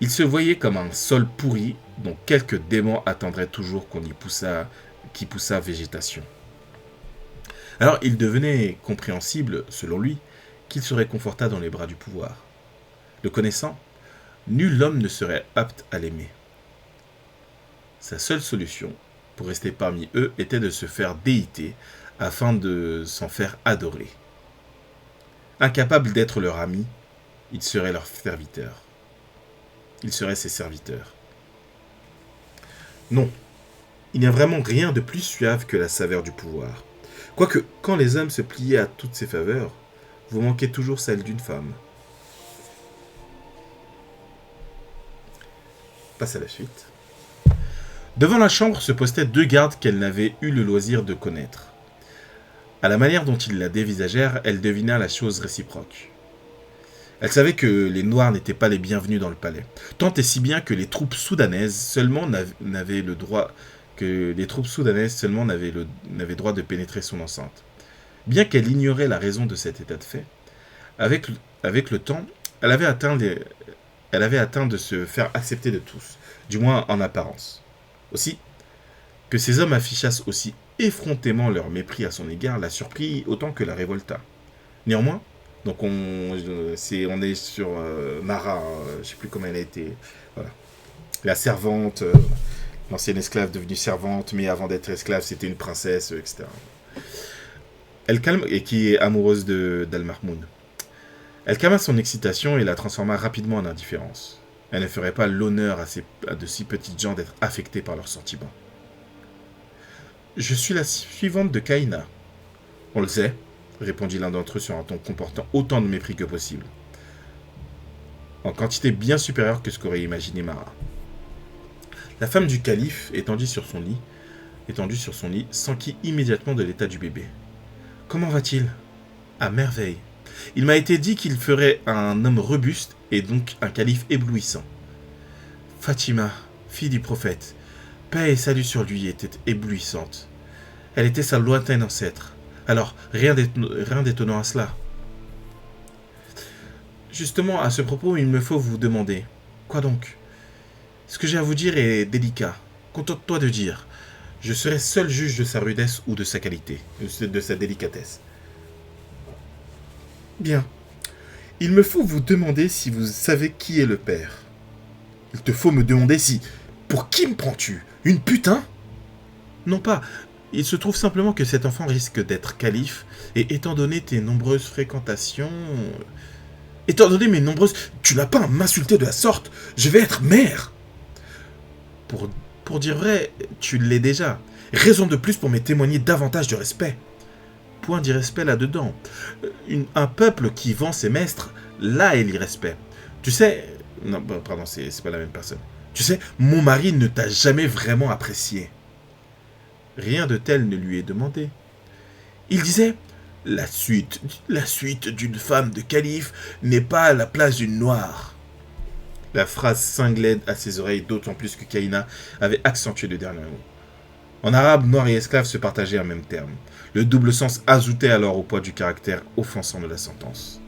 Il se voyait comme un sol pourri dont quelques démons attendraient toujours qui poussât végétation. Alors il devenait compréhensible, selon lui, qu'il se réconforta dans les bras du pouvoir. Le connaissant, nul homme ne serait apte à l'aimer. Sa seule solution, pour rester parmi eux, était de se faire déité afin de s'en faire adorer. Incapable d'être leur ami, il serait leur serviteur. Il serait ses serviteurs. Non, il n'y a vraiment rien de plus suave que la saveur du pouvoir. Quoique, quand les hommes se pliaient à toutes ces faveurs, vous manquez toujours celle d'une femme. Passe à la suite. Devant la chambre se postaient 2 gardes qu'elle n'avait eu le loisir de connaître. À la manière dont ils la dévisagèrent, elle devina la chose réciproque. Elle savait que les Noirs n'étaient pas les bienvenus dans le palais, tant et si bien que les troupes soudanaises seulement n'avaient droit de pénétrer son enceinte. Bien qu'elle ignorait la raison de cet état de fait, avec le temps, elle avait atteint de se faire accepter de tous, du moins en apparence. Aussi, que ces hommes affichassent aussi effrontément leur mépris à son égard la surprit autant que la révolta. Néanmoins, donc on est sur Mara, je ne sais plus comment elle a été, voilà. La servante, l'ancienne esclave devenue servante, mais avant d'être esclave, c'était une princesse, etc. Elle calme, et qui est amoureuse d'Al-Mahmoud. Elle calma son excitation et la transforma rapidement en indifférence. Elle ne ferait pas l'honneur à de si petites gens d'être affectées par leurs sentiments. Je suis la suivante de Kaina. On le sait, répondit l'un d'entre eux sur un ton comportant autant de mépris que possible. En quantité bien supérieure que ce qu'aurait imaginé Mara. La femme du calife, étendue sur son lit, s'enquit immédiatement de l'état du bébé. Comment va-t-il? À merveille. Il m'a été dit qu'il ferait un homme robuste et donc un calife éblouissant. Fatima, fille du prophète, paix et salut sur lui, était éblouissante. Elle était sa lointaine ancêtre. Alors, rien d'étonnant à cela. Justement, à ce propos, il me faut vous demander. Quoi donc? Ce que j'ai à vous dire est délicat. Contente-toi de dire. Je serai seul juge de sa rudesse ou de sa qualité, de sa délicatesse. Bien. Il me faut vous demander si vous savez qui est le père. Il te faut me demander si... Pour qui me prends-tu? Une putain? Non pas. Il se trouve simplement que cet enfant risque d'être calife, et étant donné tes nombreuses fréquentations... Étant donné mes nombreuses... Tu n'as pas à m'insulter de la sorte. Je vais être mère. Pour dire vrai, tu l'es déjà. Raison de plus pour me témoigner davantage de respect. Point d'irrespect là-dedans. Un peuple qui vend ses maîtres, là est l'irrespect. Tu sais... Non, pardon, c'est pas la même personne. Tu sais, mon mari ne t'a jamais vraiment apprécié. Rien de tel ne lui est demandé. Il disait, la suite d'une femme de calife n'est pas à la place d'une noire. La phrase cinglait à ses oreilles, d'autant plus que Kaina avait accentué le dernier mot. En arabe, noir et esclave se partageaient un même terme. Le double sens ajoutait alors au poids du caractère offensant de la sentence.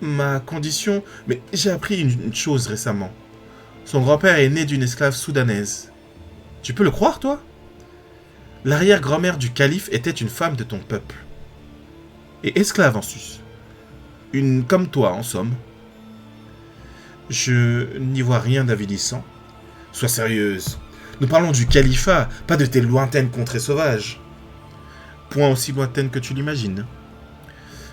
Ma condition... Mais j'ai appris une chose récemment. Son grand-père est né d'une esclave soudanaise. Tu peux le croire, toi? L'arrière-grand-mère du calife était une femme de ton peuple. Et esclave en sus. Une comme toi, en somme. Je n'y vois rien d'avilissant. Sois sérieuse. Nous parlons du califat, pas de tes lointaines contrées sauvages. Point aussi lointaine que tu l'imagines.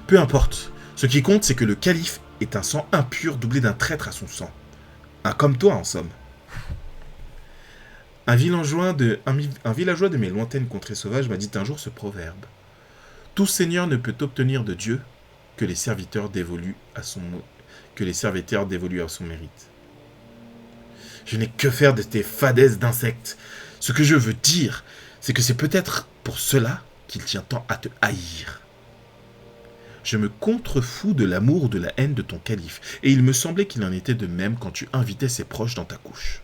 Peu importe. Ce qui compte, c'est que le calife est un sang impur doublé d'un traître à son sang. Un comme toi, en somme. Un villageois de mes lointaines contrées sauvages m'a dit un jour ce proverbe. Tout seigneur ne peut obtenir de Dieu que les serviteurs dévolus à son mérite. Je n'ai que faire de tes fadaises d'insectes. Ce que je veux dire, c'est que c'est peut-être pour cela qu'il tient tant à te haïr. Je me contrefous de l'amour ou de la haine de ton calife, et il me semblait qu'il en était de même quand tu invitais ses proches dans ta couche.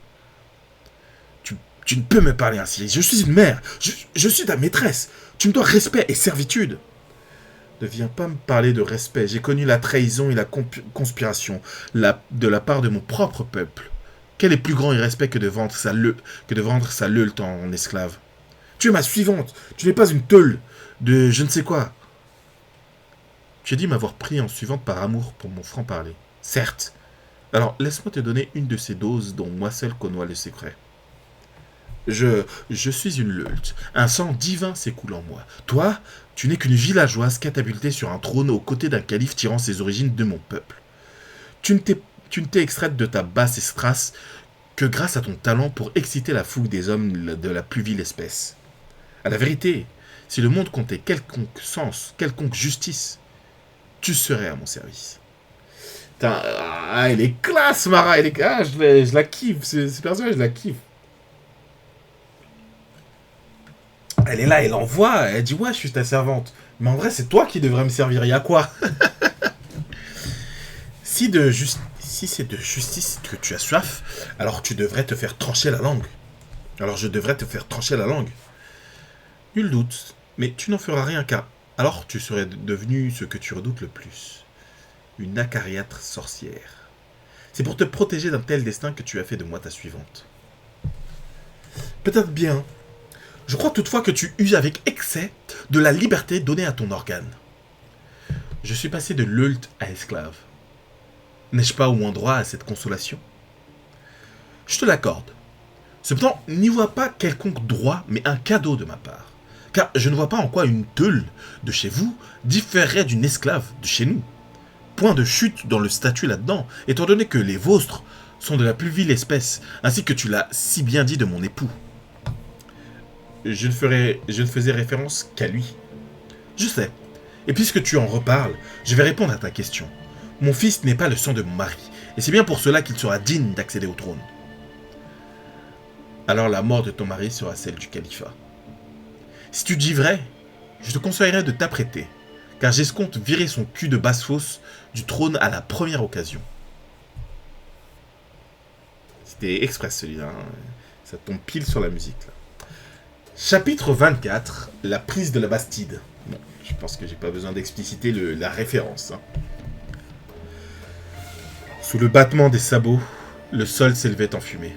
Tu ne peux me parler ainsi. Je suis une mère. Je suis ta maîtresse. Tu me dois respect et servitude. Ne viens pas me parler de respect. J'ai connu la trahison et la conspiration de la part de mon propre peuple. Quel est plus grand irrespect que de vendre sa leute en esclave? Tu es ma suivante. Tu n'es pas une teule de je ne sais quoi. Tu as dit m'avoir pris en suivante par amour pour mon franc-parler. Certes. Alors, laisse-moi te donner une de ces doses dont moi seul connais le secret. Je suis une leute. Un sang divin s'écoule en moi. Toi, tu n'es qu'une villageoise catapultée sur un trône aux côtés d'un calife tirant ses origines de mon peuple. Tu ne t'es extraite de ta basse estrace que grâce à ton talent pour exciter la fougue des hommes de la plus vile espèce. À la vérité, si le monde comptait quelconque sens, quelconque justice, tu serais à mon service. Putain, elle est classe, Mara. Je la kiffe. Ce personnage, je la kiffe. Elle est là, elle envoie. Elle dit, ouais, je suis ta servante. Mais en vrai, c'est toi qui devrais me servir. Il y a quoi? Si c'est de justice que tu as soif, alors tu devrais te faire trancher la langue. Alors je devrais te faire trancher la langue. Nul doute. Mais tu n'en feras rien car alors tu serais devenu ce que tu redoutes le plus. Une acariâtre sorcière. C'est pour te protéger d'un tel destin que tu as fait de moi ta suivante. Peut-être bien. Je crois toutefois que tu uses avec excès de la liberté donnée à ton organe. Je suis passé de leute à esclave. N'ai-je pas au moins droit à cette consolation? Je te l'accorde. Cependant, n'y vois pas quelconque droit, mais un cadeau de ma part. Car je ne vois pas en quoi une teule de chez vous différerait d'une esclave de chez nous. Point de chute dans le statut là-dedans, étant donné que les vôtres sont de la plus vile espèce, ainsi que tu l'as si bien dit de mon époux. Je ne faisais référence qu'à lui. Je sais. Et puisque tu en reparles, je vais répondre à ta question. Mon fils n'est pas le sang de mon mari, et c'est bien pour cela qu'il sera digne d'accéder au trône. Alors la mort de ton mari sera celle du califat. Si tu dis vrai, je te conseillerais de t'apprêter, car j'escompte virer son cul de basse-fosse du trône à la première occasion. C'était express celui-là, hein. Ça tombe pile sur la musique, là. Chapitre 24, la prise de la Bastide. Bon, je pense que j'ai pas besoin d'expliciter la référence, hein. Sous le battement des sabots, le sol s'élevait en fumée.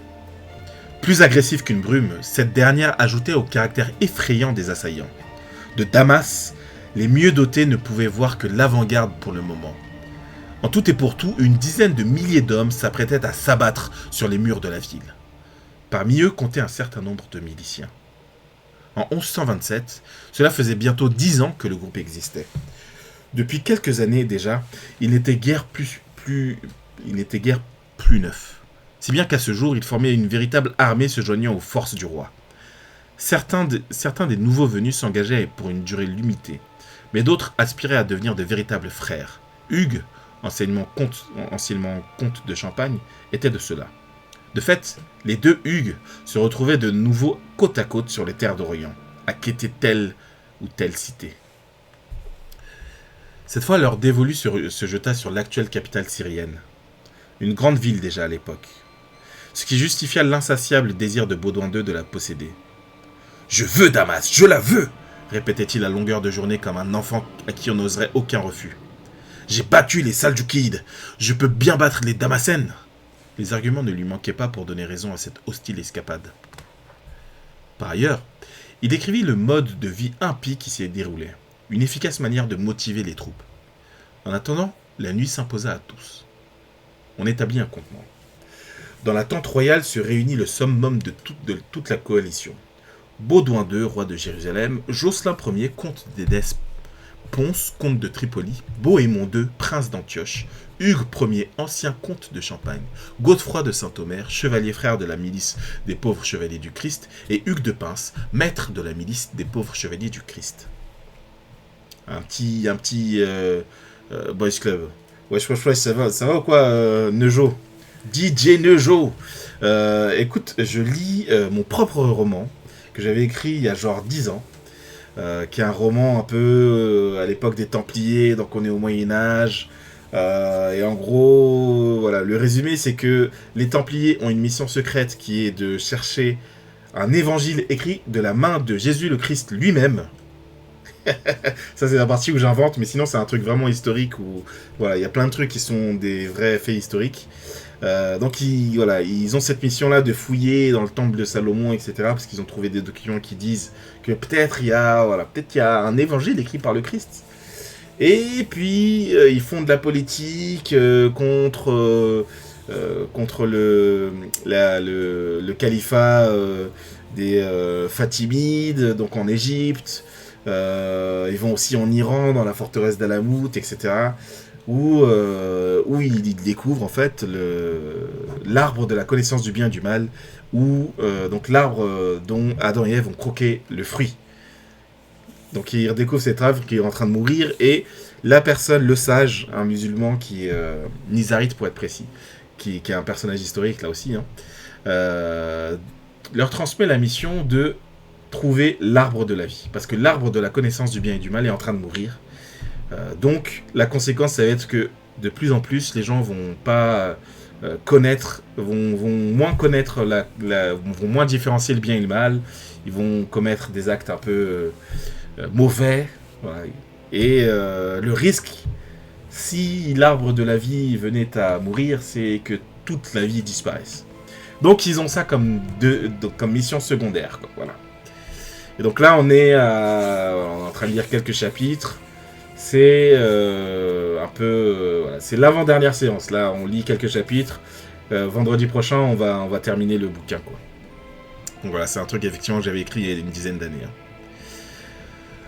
Plus agressive qu'une brume, cette dernière ajoutait au caractère effrayant des assaillants. De Damas, les mieux dotés ne pouvaient voir que l'avant-garde pour le moment. En tout et pour tout, une dizaine de milliers d'hommes s'apprêtaient à s'abattre sur les murs de la ville. Parmi eux comptait un certain nombre de miliciens. En 1127, cela faisait bientôt 10 ans que le groupe existait. Depuis quelques années déjà, il n'était guère plus neuf. Si bien qu'à ce jour, il formait une véritable armée se joignant aux forces du roi. Certains des nouveaux venus s'engageaient pour une durée limitée, mais d'autres aspiraient à devenir de véritables frères. Hugues, anciennement comte de Champagne, était de cela. De fait, les deux Hugues se retrouvaient de nouveau côte à côte sur les terres d'Orient, à quêter telle ou telle cité. Cette fois, leur dévolu se jeta sur l'actuelle capitale syrienne, une grande ville déjà à l'époque, ce qui justifia l'insatiable désir de Baudouin II de la posséder. « Je veux Damas, je la veux !» répétait-il à longueur de journée comme un enfant à qui on n'oserait aucun refus. « J'ai battu les Seldjoukides, je peux bien battre les Damascènes !» Les arguments ne lui manquaient pas pour donner raison à cette hostile escapade. Par ailleurs, il décrivit le mode de vie impie qui s'y déroulait, une efficace manière de motiver les troupes. En attendant, la nuit s'imposa à tous. On établit un comptement. Dans la tente royale se réunit le summum de toute la coalition. Baudouin II, roi de Jérusalem, Jocelyn Ier, comte d'Édesse, Ponce, comte de Tripoli, Bohémond II, prince d'Antioche, Hugues Ier, ancien comte de Champagne, Godefroy de Saint-Omer, chevalier frère de la milice des pauvres chevaliers du Christ, et Hugues de Pins, maître de la milice des pauvres chevaliers du Christ. Un petit boys club. Wesh, ça va ou quoi, Neujo? DJ Neujo. Écoute, je lis mon propre roman que j'avais écrit il y a genre 10 ans, qui est un roman un peu à l'époque des Templiers, donc on est au Moyen-Âge. Et en gros, voilà, le résumé, c'est que les Templiers ont une mission secrète qui est de chercher un évangile écrit de la main de Jésus le Christ lui-même. Ça, c'est la partie où j'invente, mais sinon, c'est un truc vraiment historique où voilà, il y a plein de trucs qui sont des vrais faits historiques. Donc, ils ont cette mission-là de fouiller dans le temple de Salomon, etc., parce qu'ils ont trouvé des documents qui disent que peut-être il y a un évangile écrit par le Christ. Et puis, ils font de la politique contre le califat des Fatimides, donc en Égypte. Ils vont aussi en Iran, dans la forteresse d'Alamout, etc., où ils découvrent en fait l'arbre de la connaissance du bien et du mal, donc l'arbre dont Adam et Ève ont croqué le fruit. Donc ils redécouvrent cet arbre qui est en train de mourir, et la personne, le sage, un musulman qui est Nizarite pour être précis, qui est un personnage historique là aussi, leur transmet la mission de trouver l'arbre de la vie. Parce que l'arbre de la connaissance du bien et du mal est en train de mourir. Donc la conséquence, ça va être que de plus en plus, les gens vont pas vont moins connaître, vont moins différencier le bien et le mal. Ils vont commettre des actes un peu mauvais. Voilà. Et le risque, si l'arbre de la vie venait à mourir, c'est que toute la vie disparaisse. Donc ils ont ça comme mission secondaire, quoi. Voilà. Et donc là, on est en train de lire quelques chapitres. C'est voilà, c'est l'avant-dernière séance. Là, on lit quelques chapitres. Vendredi prochain, on va terminer le bouquin, quoi. Donc voilà, c'est un truc effectivement que j'avais écrit il y a une dizaine d'années.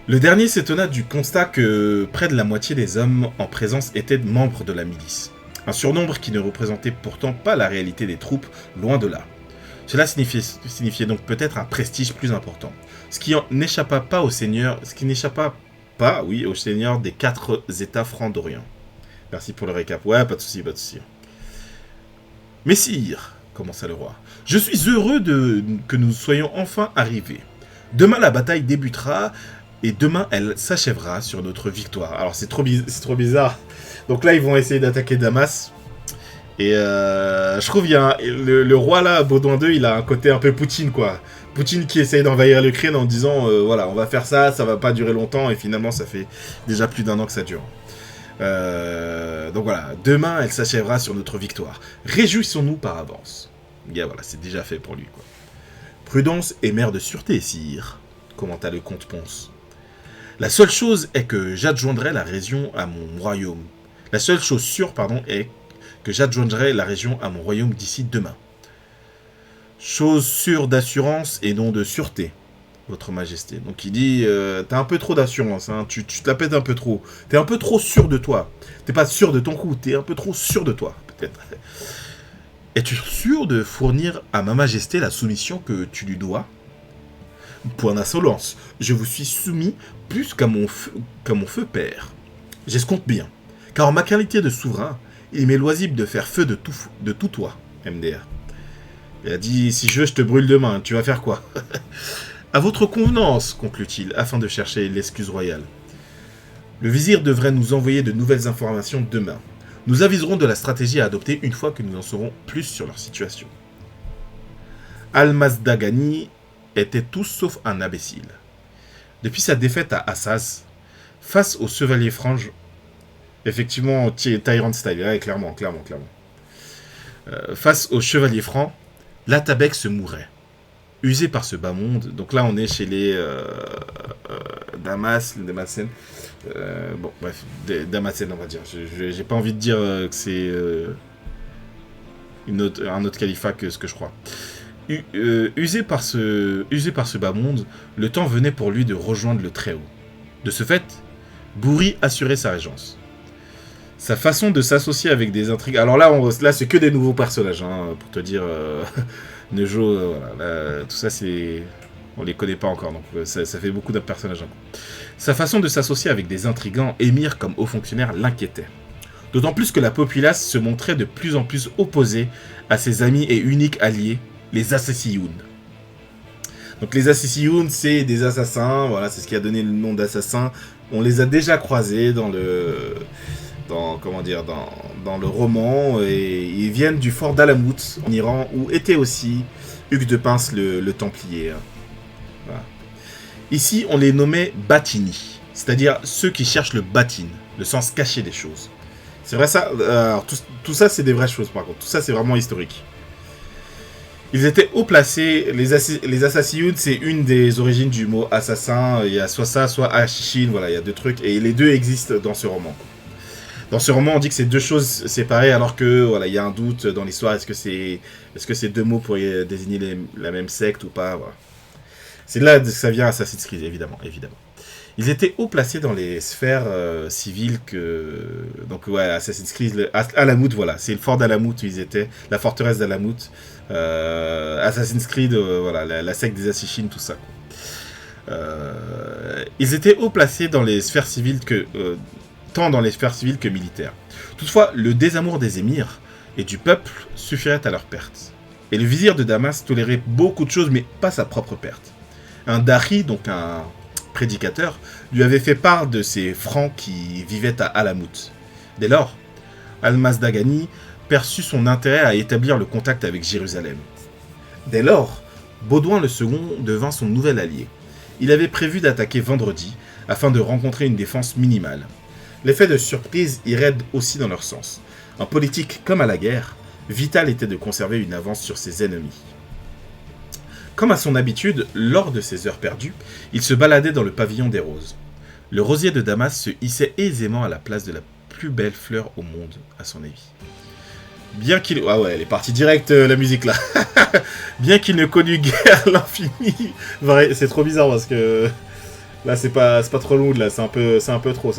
Le dernier s'étonna du constat que près de la moitié des hommes en présence étaient membres de la milice. Un surnombre qui ne représentait pourtant pas la réalité des troupes, loin de là. Cela signifiait donc peut-être un prestige plus important. Ce qui n'échappa pas au seigneur des 4 États francs d'Orient. Merci pour le récap. Ouais, pas de souci. Messire, commença le roi, je suis heureux que nous soyons enfin arrivés. Demain la bataille débutera, et demain elle s'achèvera sur notre victoire. Alors c'est trop bizarre. Donc là ils vont essayer d'attaquer Damas. Et je trouve le roi là, Baudouin II, il a un côté un peu Poutine, quoi. Poutine qui essaye d'envahir l'Ukraine en disant voilà, on va faire ça va pas durer longtemps, et finalement ça fait déjà plus d'1 an que ça dure. Donc voilà, demain elle s'achèvera sur notre victoire. Réjouissons-nous par avance. Et voilà, c'est déjà fait pour lui, quoi. Prudence est mère de sûreté, sire, commenta le comte Ponce. La seule chose est que j'adjoindrai la région à mon royaume. La seule chose sûre, est que j'adjoindrai la région à mon royaume d'ici demain. Chose sûre d'assurance et non de sûreté, votre majesté. Donc il dit, t'as un peu trop d'assurance, hein, tu te la pètes un peu trop. T'es un peu trop sûr de toi. T'es pas sûr de ton coup, t'es un peu trop sûr de toi, peut-être. Es-tu sûr de fournir à ma majesté la soumission que tu lui dois ? Point d'insolence, je vous suis soumis plus qu'à mon feu père. J'escompte bien, car en ma qualité de souverain, il m'est loisible de faire feu de tout toit, MDR. Il a dit, si je veux, je te brûle demain, tu vas faire quoi? À votre convenance, conclut-il, afin de chercher l'excuse royale. Le vizir devrait nous envoyer de nouvelles informations demain. Nous aviserons de la stratégie à adopter une fois que nous en saurons plus sur leur situation. Almazdagani était tout sauf un imbécile. Depuis sa défaite à Assas, face au chevalier franc, effectivement, Tyrant style, ouais, clairement. Face au chevalier franc, l'Atabek se mourait. Usé par ce bas monde, donc là on est chez les Damascènes. Bon, bref, Damascènes, on va dire. J'ai pas envie de dire que c'est un autre califat que ce que je crois. Usé par ce bas monde, le temps venait pour lui de rejoindre le Très-Haut. De ce fait, Bourri assurait sa régence. Sa façon de s'associer avec des intrigues... Alors là, là c'est que des nouveaux personnages, hein, pour te dire... Nejo, voilà, là, tout ça, c'est... On les connaît pas encore, donc ça fait beaucoup de personnages. Hein. Sa façon de s'associer avec des intrigants, émirs comme hauts fonctionnaires, l'inquiétait. D'autant plus que la populace se montrait de plus en plus opposée à ses amis et uniques alliés, les Assassiyun. Donc les Assassiyun, c'est des assassins, voilà, c'est ce qui a donné le nom d'assassins. On les a déjà croisés dans le roman, et ils viennent du fort d'Alamout en Iran, où était aussi Hugues de Pince le Templier. Voilà. Ici, on les nommait Batini, c'est-à-dire ceux qui cherchent le batin, le sens caché des choses. C'est vrai ça. Alors, tout ça, c'est des vraies choses par contre. Tout ça, c'est vraiment historique. Ils étaient haut placés. Les Assassiyun, c'est une des origines du mot assassin. Il y a soit ça, soit Ashishin. Voilà, il y a deux trucs. Et les deux existent dans ce roman. Dans ce roman, on dit que c'est deux choses séparées, alors que voilà, il y a un doute dans l'histoire. Est-ce que c'est deux mots pour désigner la même secte ou pas, voilà. C'est là que ça vient Assassin's Creed, évidemment. Ils étaient haut placés dans les sphères civiles que... Donc ouais, Assassin's Creed, Alamout, voilà. C'est le fort d'Alamout où ils étaient, la forteresse d'Alamout. Assassin's Creed, voilà, la secte des Assassins, tout ça. Ils étaient haut placés dans les sphères civiles tant dans les sphères civiles que militaires. Toutefois, le désamour des émirs et du peuple suffirait à leur perte. Et le vizir de Damas tolérait beaucoup de choses, mais pas sa propre perte. Un Dari, donc un prédicateur, lui avait fait part de ces francs qui vivaient à Alamout. Dès lors, Almazdagani perçut son intérêt à établir le contact avec Jérusalem. Dès lors, Baudouin II devint son nouvel allié. Il avait prévu d'attaquer vendredi, afin de rencontrer une défense minimale. L'effet de surprise irait aussi dans leur sens. En politique comme à la guerre, vital était de conserver une avance sur ses ennemis. Comme à son habitude, lors de ses heures perdues, il se baladait dans le pavillon des roses. Le rosier de Damas se hissait aisément à la place de la plus belle fleur au monde, à son avis. Bien qu'il... Ah ouais, elle est partie direct, la musique, là. Bien qu'il ne connût guère l'infini... C'est trop bizarre, parce que... Là, c'est pas trop long, là. C'est un peu trop.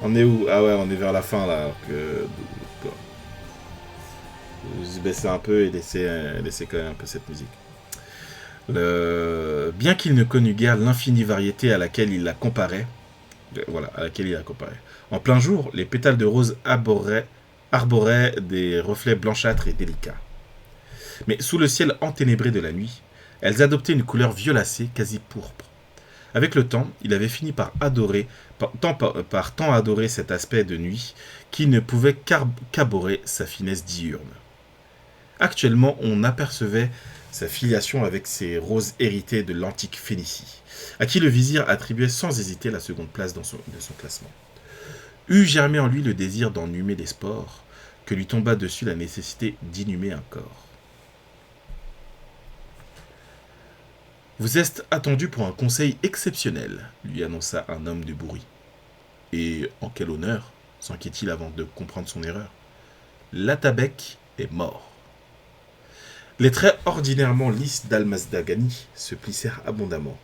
On est où? Ah ouais, on est vers la fin, là. Je vais baisser un peu et laisser quand même un peu cette musique. Bien qu'il ne connût guère l'infinie variété à laquelle il la comparait, en plein jour, les pétales de rose arboraient des reflets blanchâtres et délicats. Mais sous le ciel enténébré de la nuit, elles adoptaient une couleur violacée, quasi pourpre. Avec le temps, il avait fini par tant adorer cet aspect de nuit qu'il ne pouvait qu'aborer sa finesse diurne. Actuellement, on apercevait sa filiation avec ces roses héritées de l'antique Phénicie, à qui le vizir attribuait sans hésiter la seconde place de son classement. Eut germé en lui le désir d'en humer des spores, que lui tomba dessus la nécessité d'inhumer un corps. Vous êtes attendu pour un conseil exceptionnel, lui annonça un homme de Bourri. Et en quel honneur, s'inquiét-il avant de comprendre son erreur. L'Atabek est mort. Les traits ordinairement lisses d'Almazdagani se plissèrent abondamment.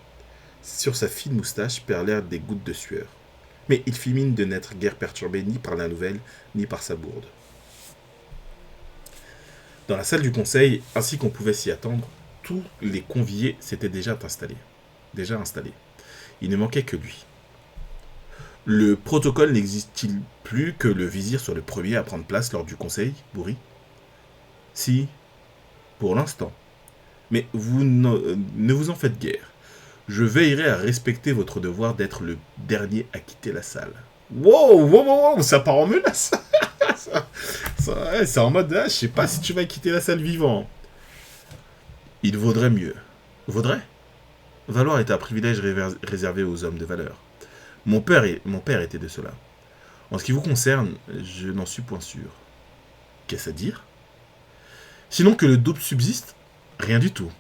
Sur sa fine moustache perlèrent des gouttes de sueur. Mais il fit mine de n'être guère perturbé ni par la nouvelle, ni par sa bourde. Dans la salle du conseil, ainsi qu'on pouvait s'y attendre, tous les conviés s'étaient déjà installés. Il ne manquait que lui. Le protocole n'existe-t-il plus que le vizir soit le premier à prendre place lors du conseil, Bourri? Si. pour l'instant. Mais vous ne vous en faites guère. Je veillerai à respecter votre devoir d'être le dernier à quitter la salle. Wow, wow, wow, wow, ça part en menace. Ouais, c'est en mode, je sais pas si tu vas quitter la salle vivant. Il vaudrait mieux. Vaudrait? Valoir est un privilège réservé aux hommes de valeur. Mon père était de cela. En ce qui vous concerne, je n'en suis point sûr. Qu'est-ce à dire? Sinon que le doute subsiste? Rien du tout.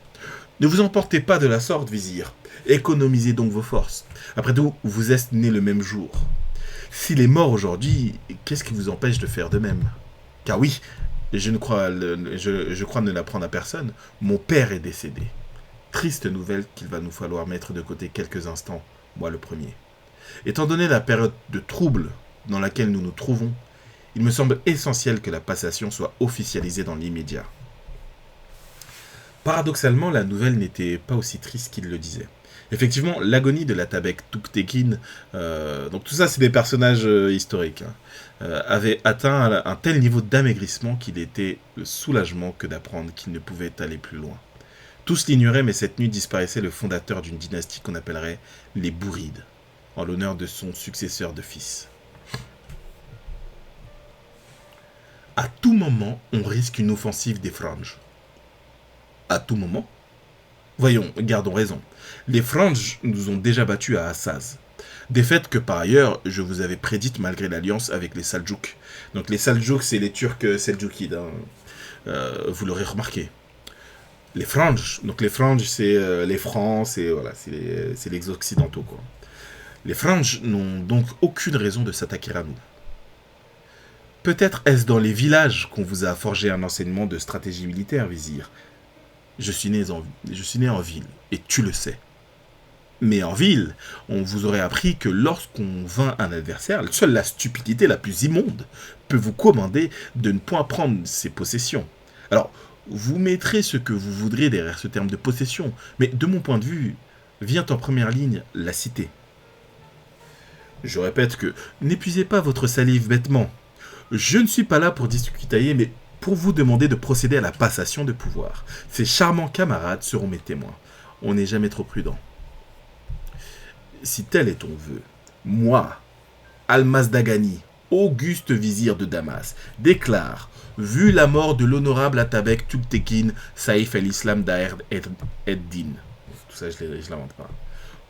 Ne vous emportez pas de la sorte, vizir. Économisez donc vos forces. Après tout, vous êtes né le même jour. S'il est mort aujourd'hui, qu'est-ce qui vous empêche de faire de même? Car oui, je crois ne l'apprendre à personne, mon père est décédé. Triste nouvelle qu'il va nous falloir mettre de côté quelques instants, moi le premier. Étant donné la période de trouble dans laquelle nous nous trouvons, il me semble essentiel que la passation soit officialisée dans l'immédiat. Paradoxalement, la nouvelle n'était pas aussi triste qu'il le disait. Effectivement, l'agonie de l'Atabek Tuktekin, donc tout ça c'est des personnages historiques, avait atteint un tel niveau d'amaigrissement qu'il était le soulagement que d'apprendre qu'il ne pouvait aller plus loin. Tous l'ignoraient, mais cette nuit disparaissait le fondateur d'une dynastie qu'on appellerait les Bourides, en l'honneur de son successeur de fils. À tout moment, on risque une offensive des Franges. À tout moment? Voyons, gardons raison. Les Franges nous ont déjà battus à Assaz. Défaite que par ailleurs, je vous avais prédite malgré l'alliance avec les Seldjouks. Donc les Seldjouks, c'est les Turcs seldjoukides, vous l'aurez remarqué. Les Franges, donc les Franges, c'est les Francs, c'est voilà, c'est les Occidentaux, quoi. Les Franges n'ont donc aucune raison de s'attaquer à nous. Peut-être est-ce dans les villages qu'on vous a forgé un enseignement de stratégie militaire, vizir. Je suis né en ville, et tu le sais. Mais en ville, on vous aurait appris que lorsqu'on vainc un adversaire, seule la stupidité la plus immonde peut vous commander de ne point prendre ses possessions. Alors, vous mettrez ce que vous voudrez derrière ce terme de possession, mais de mon point de vue, vient en première ligne la cité. Je répète que n'épuisez pas votre salive bêtement. Je ne suis pas là pour discutailler, mais pour vous demander de procéder à la passation de pouvoir. Ces charmants camarades seront mes témoins. On n'est jamais trop prudent. Si tel est ton vœu, moi, Almazdagani, auguste vizir de Damas, déclare, vu la mort de l'honorable Atabek Tuktekin, Saïf el-Islam Daher ed-Din, tout ça je l'invente pas,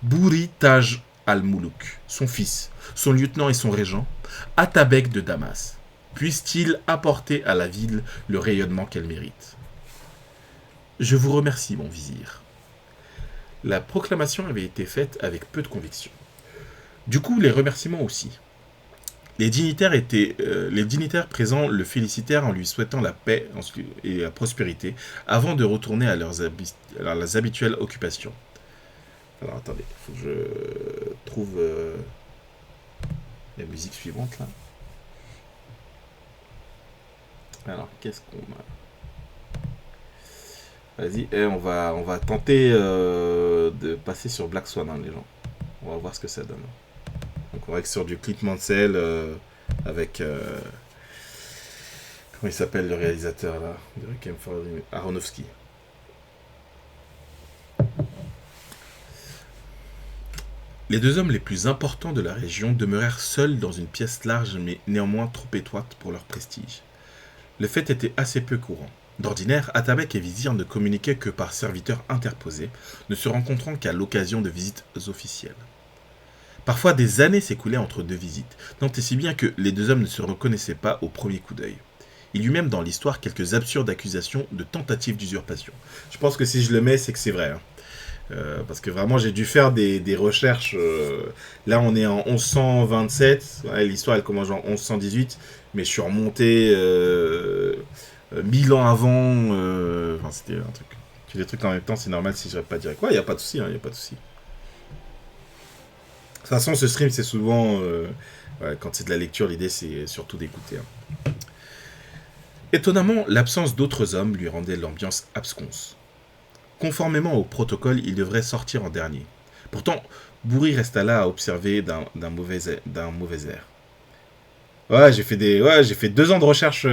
Bouri Taj al-Moulouk, son fils, son lieutenant et son régent, Atabek de Damas, puisse-t-il apporter à la ville le rayonnement qu'elle mérite. Je vous remercie, mon vizir. La proclamation avait été faite avec peu de conviction. Du coup, les remerciements aussi. Les dignitaires présents le félicitèrent en lui souhaitant la paix et la prospérité avant de retourner à leurs habituelles occupations. Alors attendez, il faut que je trouve la musique suivante là. Alors, qu'est-ce qu'on a? Vas-y, on va tenter de passer sur Black Swan, hein, les gens. On va voir ce que ça donne. Donc on va être sur du Clint Mansell avec... comment il s'appelle le réalisateur là de Requiem for a Dream, Aronofsky. Les deux hommes les plus importants de la région demeurèrent seuls dans une pièce large mais néanmoins trop étroite pour leur prestige. Le fait était assez peu courant. D'ordinaire, Atabek et Vizir ne communiquaient que par serviteurs interposés, ne se rencontrant qu'à l'occasion de visites officielles. Parfois, des années s'écoulaient entre deux visites, tant et si bien que les deux hommes ne se reconnaissaient pas au premier coup d'œil. Il y eut même dans l'histoire quelques absurdes accusations de tentatives d'usurpation. Je pense que si je le mets, c'est que c'est vrai. Parce que vraiment, j'ai dû faire des recherches. Là, on est en 1127. Ouais, l'histoire, elle commence en 1118. Mais je suis remonté 1000 ans avant. Enfin, c'était un truc. Tu fais des trucs en même temps, c'est normal si je ne pas direct. Ouais, il n'y a pas de souci, il n'y a pas de souci. De toute façon, ce stream, c'est souvent... ouais, quand c'est de la lecture, l'idée, c'est surtout d'écouter. Hein. Étonnamment, l'absence d'autres hommes lui rendait l'ambiance absconse. Conformément au protocole, il devrait sortir en dernier. Pourtant, Bouri resta là à observer d'un mauvais air. Ouais, j'ai fait 2 ans de recherche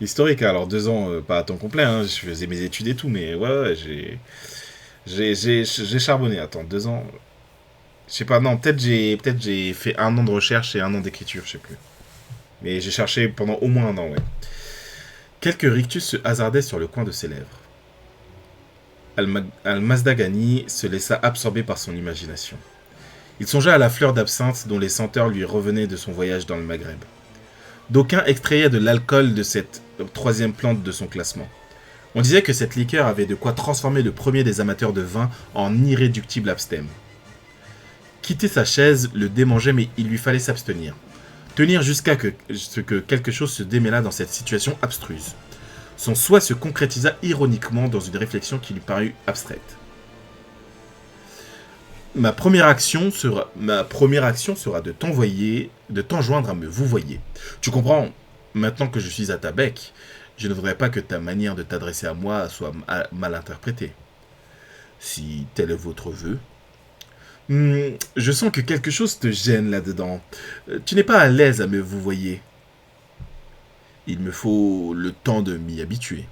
Historique, hein. Alors 2 ans, pas à temps complet, hein. Je faisais mes études et tout, mais ouais, j'ai charbonné. Attends, 2 ans. Je sais pas, non, peut-être j'ai fait 1 an de recherche et 1 an d'écriture, je sais plus. Mais j'ai cherché pendant au moins 1 an, ouais. Quelques rictus se hasardaient sur le coin de ses lèvres. Al-Mazdagani se laissa absorber par son imagination. Il songea à la fleur d'absinthe dont les senteurs lui revenaient de son voyage dans le Maghreb. D'aucuns extrayaient de l'alcool de cette troisième plante de son classement. On disait que cette liqueur avait de quoi transformer le premier des amateurs de vin en irréductible abstème. Quitter sa chaise le démangeait, mais il lui fallait s'abstenir. Tenir jusqu'à ce que quelque chose se démêlât dans cette situation abstruse. Son souhait se concrétisa ironiquement dans une réflexion qui lui parut abstraite. Ma première action sera de t'enjoindre à me vouvoyer. Tu comprends, maintenant que je suis à ta bec, je ne voudrais pas que ta manière de t'adresser à moi soit mal interprétée. Si tel est votre vœu. Je sens que quelque chose te gêne là-dedans. Tu n'es pas à l'aise à me vouvoyer. Il me faut le temps de m'y habituer.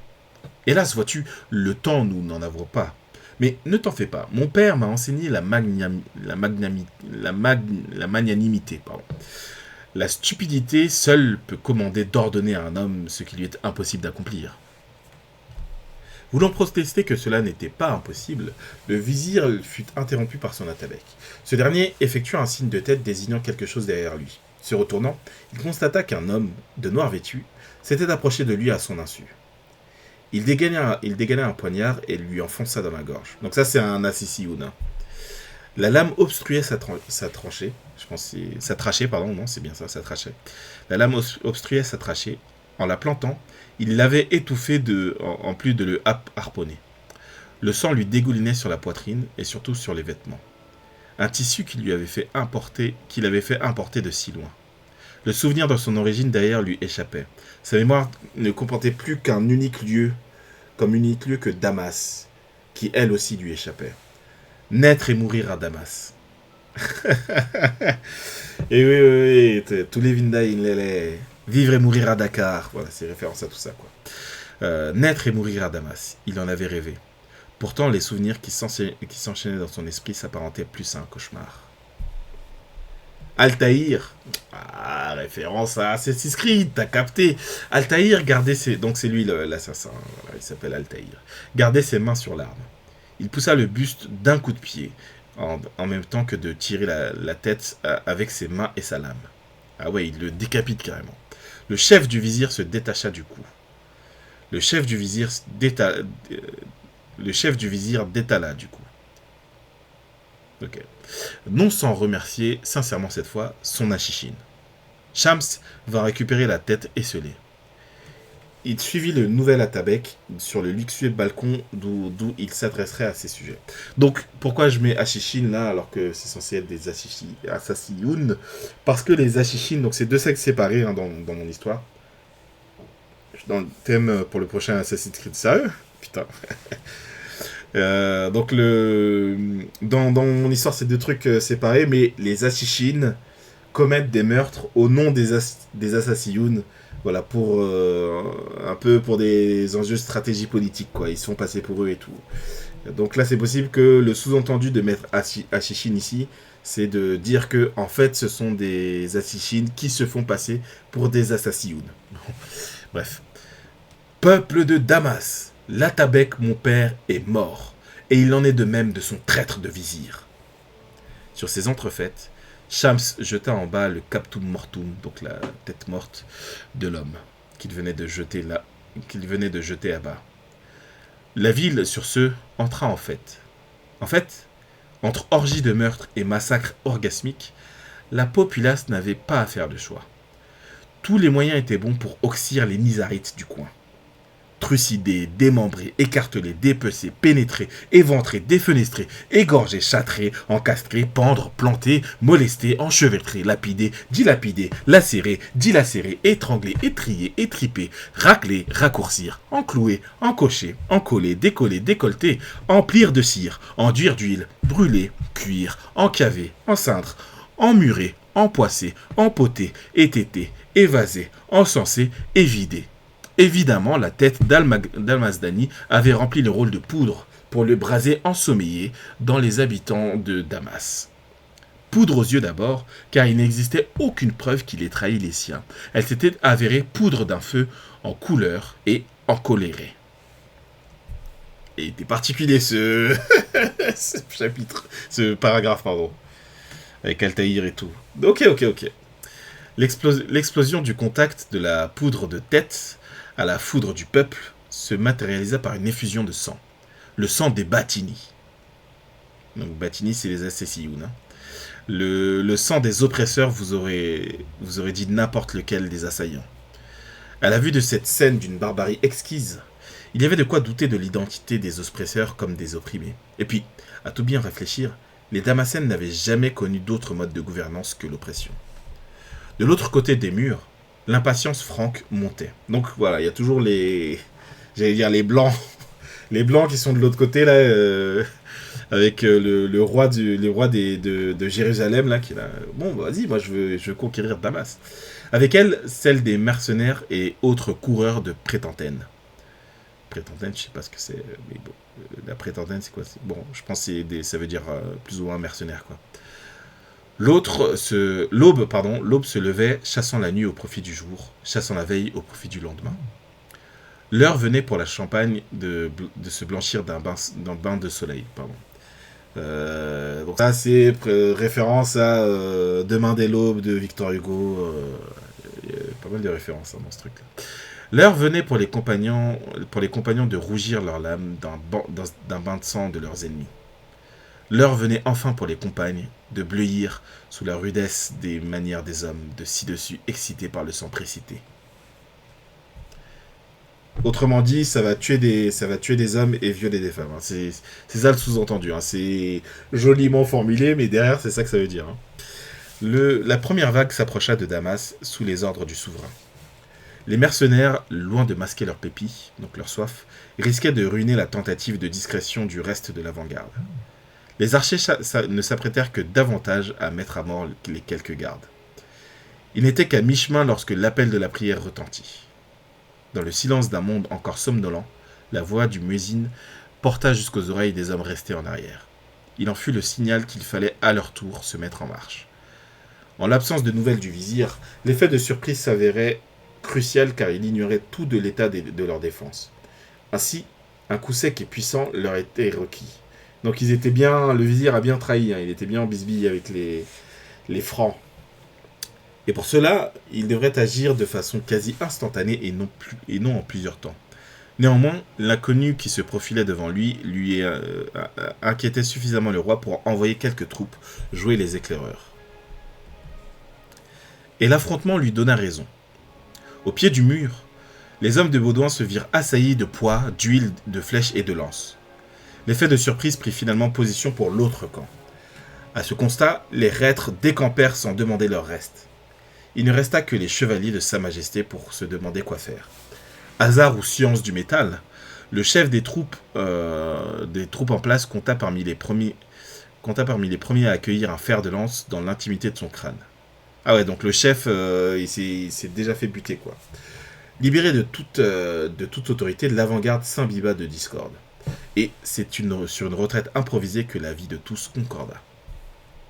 Hélas, vois-tu, le temps, nous n'en avons pas. Mais ne t'en fais pas. Mon père m'a enseigné la magnanimité. Pardon. La stupidité seule peut commander d'ordonner à un homme ce qui lui est impossible d'accomplir. Voulant protester que cela n'était pas impossible, le vizir fut interrompu par son atabek. Ce dernier effectua un signe de tête désignant quelque chose derrière lui. Se retournant, il constata qu'un homme, de noir vêtu, s'était approché de lui à son insu. Il dégaina un poignard et lui enfonça dans la gorge. Donc ça, c'est un assassin. La lame obstruait sa trachée. Je pense que c'est sa trachée, pardon, non, c'est bien ça, sa trachée. La lame obstruait sa trachée. En la plantant, il l'avait étouffé en plus de le harponner. Le sang lui dégoulinait sur la poitrine et surtout sur les vêtements. Un tissu qu'il avait fait importer de si loin. Le souvenir de son origine derrière lui échappait. Sa mémoire ne comportait plus qu'un unique lieu, comme unique lieu que Damas, qui elle aussi lui échappait. Naître et mourir à Damas. Et oui, tous les Vindaï, vivre et mourir à Dakar. Voilà, c'est référence à tout ça, quoi. Naître et mourir à Damas. Il en avait rêvé. Pourtant, les souvenirs qui s'enchaînaient dans son esprit s'apparentaient plus à un cauchemar. Altaïr, référence à Assassin's Creed, t'as capté. Altaïr gardait donc c'est lui l'assassin, voilà, il s'appelle Altaïr. Gardait ses mains sur l'arme. Il poussa le buste d'un coup de pied, en même temps que de tirer la tête avec ses mains et sa lame. Ah ouais, il le décapite carrément. Le chef du vizir se détacha du coup. Le chef du vizir détala du coup. Ok. Non sans remercier, sincèrement cette fois, son Achichine. Shams va récupérer la tête esselée. Il suivit le nouvel Atabek sur le luxueux balcon d'où il s'adresserait à ses sujets. Donc, pourquoi je mets Achichine là alors que c'est censé être des Assassinoun? Parce que les Achichines, donc c'est deux sectes séparés hein, dans mon histoire. Dans le thème pour le prochain Assassin's Creed, sérieux? Putain. Donc dans mon histoire c'est deux trucs séparés, mais les Achichines commettent des meurtres au nom des Assassinoun, voilà, pour un peu pour des enjeux de stratégie politique quoi, ils se font passer pour eux et tout. Donc là c'est possible que le sous-entendu de mettre Achichine ici, c'est de dire que en fait ce sont des Achichines qui se font passer pour des Assassinoun. Bref. Peuple de Damas, l'Atabek, mon père, est mort, et il en est de même de son traître de vizir. Sur ces entrefaites, Shams jeta en bas le captum mortum, donc la tête morte de l'homme, qu'il venait de jeter à bas. La ville, sur ce, entra en fête. En fait, entre orgie de meurtre et massacre orgasmique, la populace n'avait pas à faire de choix. Tous les moyens étaient bons pour oxyre les misarites du coin. Trucidés, démembrés, écartelés, dépecés, pénétrés, éventrés, défenestrés, égorgés, châtrés, encastrés, pendre, plantés, molestés, enchevêtrés, lapidés, dilapidés, lacérés, dilacérés, étranglés, étriés, étripés, raclés, raccourcir, encloués, encochés, encollés, décollés, décolletés, emplir de cire, enduire d'huile, brûler, cuire, encaver, enceindre, emmurer, empoisser, empoter, étêter, évaser, encenser et vider. Évidemment, la tête d'Al-Mazdani avait rempli le rôle de poudre pour le braser ensommeillé dans les habitants de Damas. Poudre aux yeux d'abord, car il n'existait aucune preuve qu'il ait trahi les siens. Elle s'était avérée poudre d'un feu en couleur et en coléré. Et il était particulier ce... ce chapitre, ce paragraphe, pardon. Avec Altaïr et tout. Ok. L'explosion du contact de la poudre de tête à la foudre du peuple se matérialisa par une effusion de sang. Le sang des Batini. Donc Batini, c'est les Assassinoun. Hein. Le sang des oppresseurs vous aurait dit n'importe lequel des assaillants. À la vue de cette scène d'une barbarie exquise, il y avait de quoi douter de l'identité des oppresseurs comme des opprimés. Et puis, à tout bien réfléchir, les Damascènes n'avaient jamais connu d'autre mode de gouvernance que l'oppression. De l'autre côté des murs, l'impatience franque montait. Donc voilà, il y a toujours les blancs, les blancs qui sont de l'autre côté là, avec le roi de Jérusalem là qui est là. Bon, vas-y, moi je veux conquérir Damas. Avec elle, celle des mercenaires et autres coureurs de prétentaine. Prétentaine, je sais pas ce que c'est, mais bon, la prétentaine c'est quoi? Bon, je pense que ça veut dire plus ou moins mercenaire quoi. L'aube se levait, chassant la nuit au profit du jour, chassant la veille au profit du lendemain. L'heure venait pour la Champagne de se blanchir d'un bain de soleil. Donc ça, c'est référence à Demain dès l'aube de Victor Hugo. Il y a pas mal de références dans ce truc-là. L'heure venait pour les compagnons de rougir leurs lames d'un bain de sang de leurs ennemis. L'heure venait enfin pour les compagnes de bleuir sous la rudesse des manières des hommes, de ci-dessus excités par le sang précité. Autrement dit, ça va tuer des hommes et violer des femmes. Hein. C'est ça le sous-entendu. Hein. C'est joliment formulé, mais derrière, c'est ça que ça veut dire. Hein. La première vague s'approcha de Damas sous les ordres du souverain. Les mercenaires, loin de masquer leur pépi, donc leur soif, risquaient de ruiner la tentative de discrétion du reste de l'avant-garde. Les archers ne s'apprêtèrent que davantage à mettre à mort les quelques gardes. Ils n'étaient qu'à mi-chemin lorsque l'appel de la prière retentit. Dans le silence d'un monde encore somnolent, la voix du muezzin porta jusqu'aux oreilles des hommes restés en arrière. Il en fut le signal qu'il fallait à leur tour se mettre en marche. En l'absence de nouvelles du vizir, l'effet de surprise s'avérait crucial car il ignorait tout de l'état de leur défense. Ainsi, un coup sec et puissant leur était requis. Donc ils étaient bien, le vizir a bien trahi, hein, il était bien en bisbille avec les francs. Et pour cela, il devrait agir de façon quasi instantanée et non en plusieurs temps. Néanmoins, l'inconnu qui se profilait devant lui inquiétait suffisamment le roi pour envoyer quelques troupes jouer les éclaireurs. Et l'affrontement lui donna raison. Au pied du mur, les hommes de Baudouin se virent assaillis de pois, d'huile, de flèches et de lances. L'effet de surprise prit finalement position pour l'autre camp. À ce constat, les reîtres décampèrent sans demander leur reste. Il ne resta que les chevaliers de Sa Majesté pour se demander quoi faire. Hasard ou science du métal, le chef des troupes en place compta parmi les premiers à accueillir un fer de lance dans l'intimité de son crâne. Ah ouais, donc le chef, il s'est déjà fait buter, quoi. Libéré de toute autorité, l'avant-garde s'imbiba de discorde. Et c'est sur une retraite improvisée que la vie de tous concorda.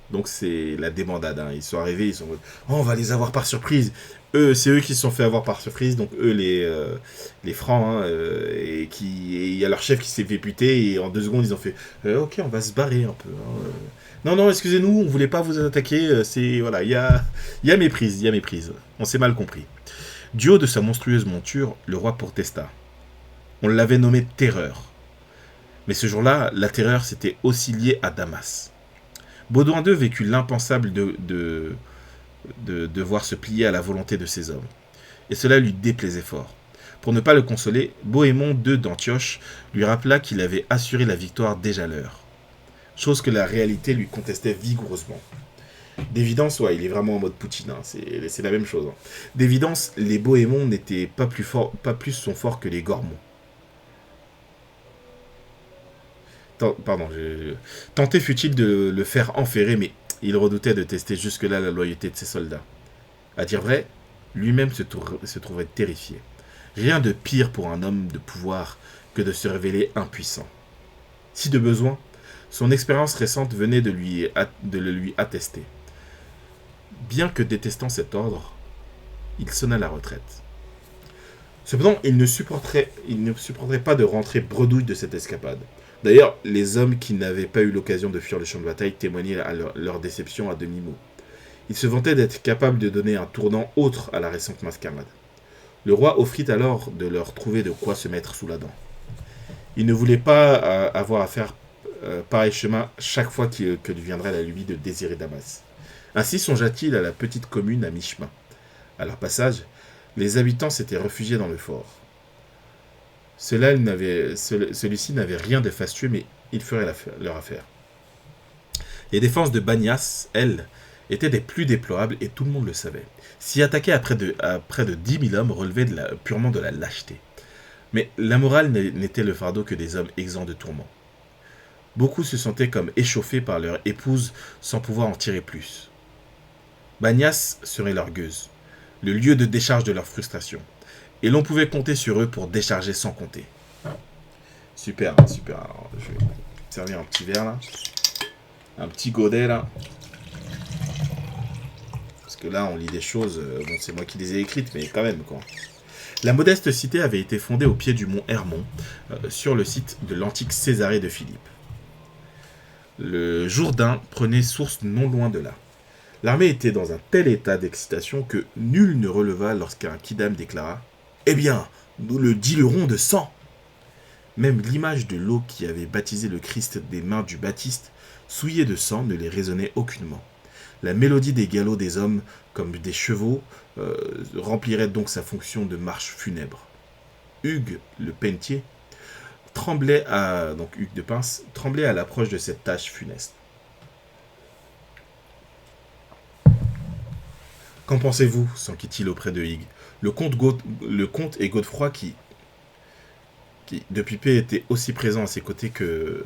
Donc c'est la débandade, hein. Ils sont arrivés, ils sont... Oh, on va les avoir par surprise. C'est eux qui se sont fait avoir par surprise, donc eux les francs, hein, et il y a leur chef qui s'est fait buter, et en 2 secondes ils ont fait ok, on va se barrer un peu. Hein. Non, excusez-nous, on voulait pas vous attaquer, voilà, il y a méprise, on s'est mal compris. Du haut de sa monstrueuse monture, le roi protesta. On l'avait nommé Terreur. Mais ce jour-là, la terreur s'était aussi liée à Damas. Baudouin II vécut l'impensable de devoir se plier à la volonté de ses hommes. Et cela lui déplaisait fort. Pour ne pas le consoler, Bohémond II d'Antioche lui rappela qu'il avait assuré la victoire déjà l'heure. Chose que la réalité lui contestait vigoureusement. D'évidence, ouais, il est vraiment en mode Poutine, hein, c'est la même chose. Hein. D'évidence, les Bohémonds n'étaient pas plus sont forts que les Gormonds. Tenté fut-il de le faire enferrer, mais il redoutait de tester jusque-là la loyauté de ses soldats. À dire vrai, lui-même se trouvait terrifié. Rien de pire pour un homme de pouvoir que de se révéler impuissant. Si de besoin, son expérience récente venait de le lui attester. Bien que détestant cet ordre, il sonna la retraite. Cependant, il ne supporterait pas de rentrer bredouille de cette escapade. D'ailleurs, les hommes qui n'avaient pas eu l'occasion de fuir le champ de bataille témoignaient à leur déception à demi-mot. Ils se vantaient d'être capables de donner un tournant autre à la récente mascarade. Le roi offrit alors de leur trouver de quoi se mettre sous la dent. Il ne voulait pas avoir à faire pareil chemin chaque fois que lui viendrait la lubie de désirer Damas. Ainsi songea-t-il à la petite commune à mi-chemin. À leur passage, les habitants s'étaient réfugiés dans le fort. Celui-ci n'avait rien de fastueux, mais il ferait leur affaire. Les défenses de Banias, elles, étaient des plus déplorables et tout le monde le savait. S'y attaquer à près de 10 000 hommes relevait purement de la lâcheté. Mais la morale n'était le fardeau que des hommes exempts de tourments. Beaucoup se sentaient comme échauffés par leur épouse sans pouvoir en tirer plus. Banias serait leur gueuse, le lieu de décharge de leur frustration. Et l'on pouvait compter sur eux pour décharger sans compter. Super, super. Alors, je vais servir un petit verre là. Un petit godet là. Parce que là, on lit des choses. Bon, c'est moi qui les ai écrites, mais quand même, quoi. La modeste cité avait été fondée au pied du mont Hermon, sur le site de l'antique Césarée de Philippe. Le Jourdain prenait source non loin de là. L'armée était dans un tel état d'excitation que nul ne releva lorsqu'un quidam déclara « Eh bien, nous le diluerons de sang !» Même l'image de l'eau qui avait baptisé le Christ des mains du Baptiste, souillée de sang, ne les résonnait aucunement. La mélodie des galops des hommes, comme des chevaux, remplirait donc sa fonction de marche funèbre. Hugues, le pennetier, Hugues de Pince, tremblait à l'approche de cette tâche funeste. Qu'en pensez-vous s'enquit-il auprès de Hugues. Le comte et Godefroy qui depuis peu étaient aussi présents à ses côtés que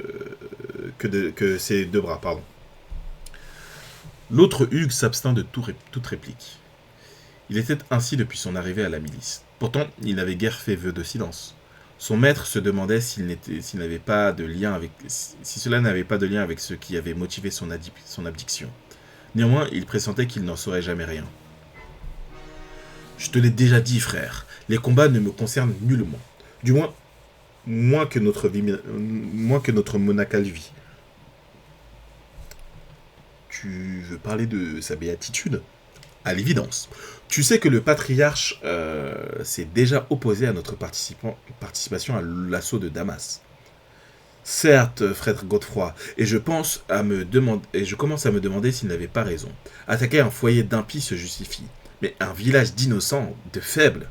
ses deux bras, pardon. L'autre Hugues s'abstint de toute réplique. Il était ainsi depuis son arrivée à la milice. Pourtant, il n'avait guère fait vœu de silence. Son maître se demandait si cela n'avait pas de lien avec ce qui avait motivé son abdiction. Néanmoins, il pressentait qu'il n'en saurait jamais rien. « Je te l'ai déjà dit, frère, les combats ne me concernent nullement. Du moins que notre monacale vie. » Tu veux parler de sa béatitude ? À l'évidence. Tu sais que le patriarche s'est déjà opposé à notre participation à l'assaut de Damas. Certes, frère Godefroy, et je commence à me demander s'il n'avait pas raison. Attaquer un foyer d'impies se justifie, mais un village d'innocents, de faibles,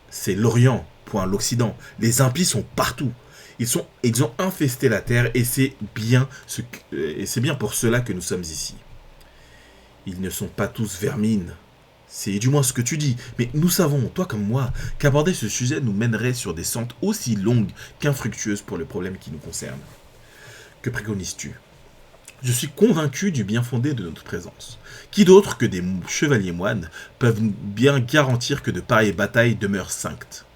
c'est l'Orient, point l'Occident. Les impies sont partout. Ils ont infesté la terre et c'est bien pour cela que nous sommes ici. Ils ne sont pas tous vermines. C'est du moins ce que tu dis. Mais nous savons, toi comme moi, qu'aborder ce sujet nous mènerait sur des sentes aussi longues qu'infructueuses pour le problème qui nous concerne. Que préconises-tu ? Je suis convaincu du bien fondé de notre présence. Qui d'autre que des chevaliers moines peuvent bien garantir que de pareilles batailles demeurent saintes ?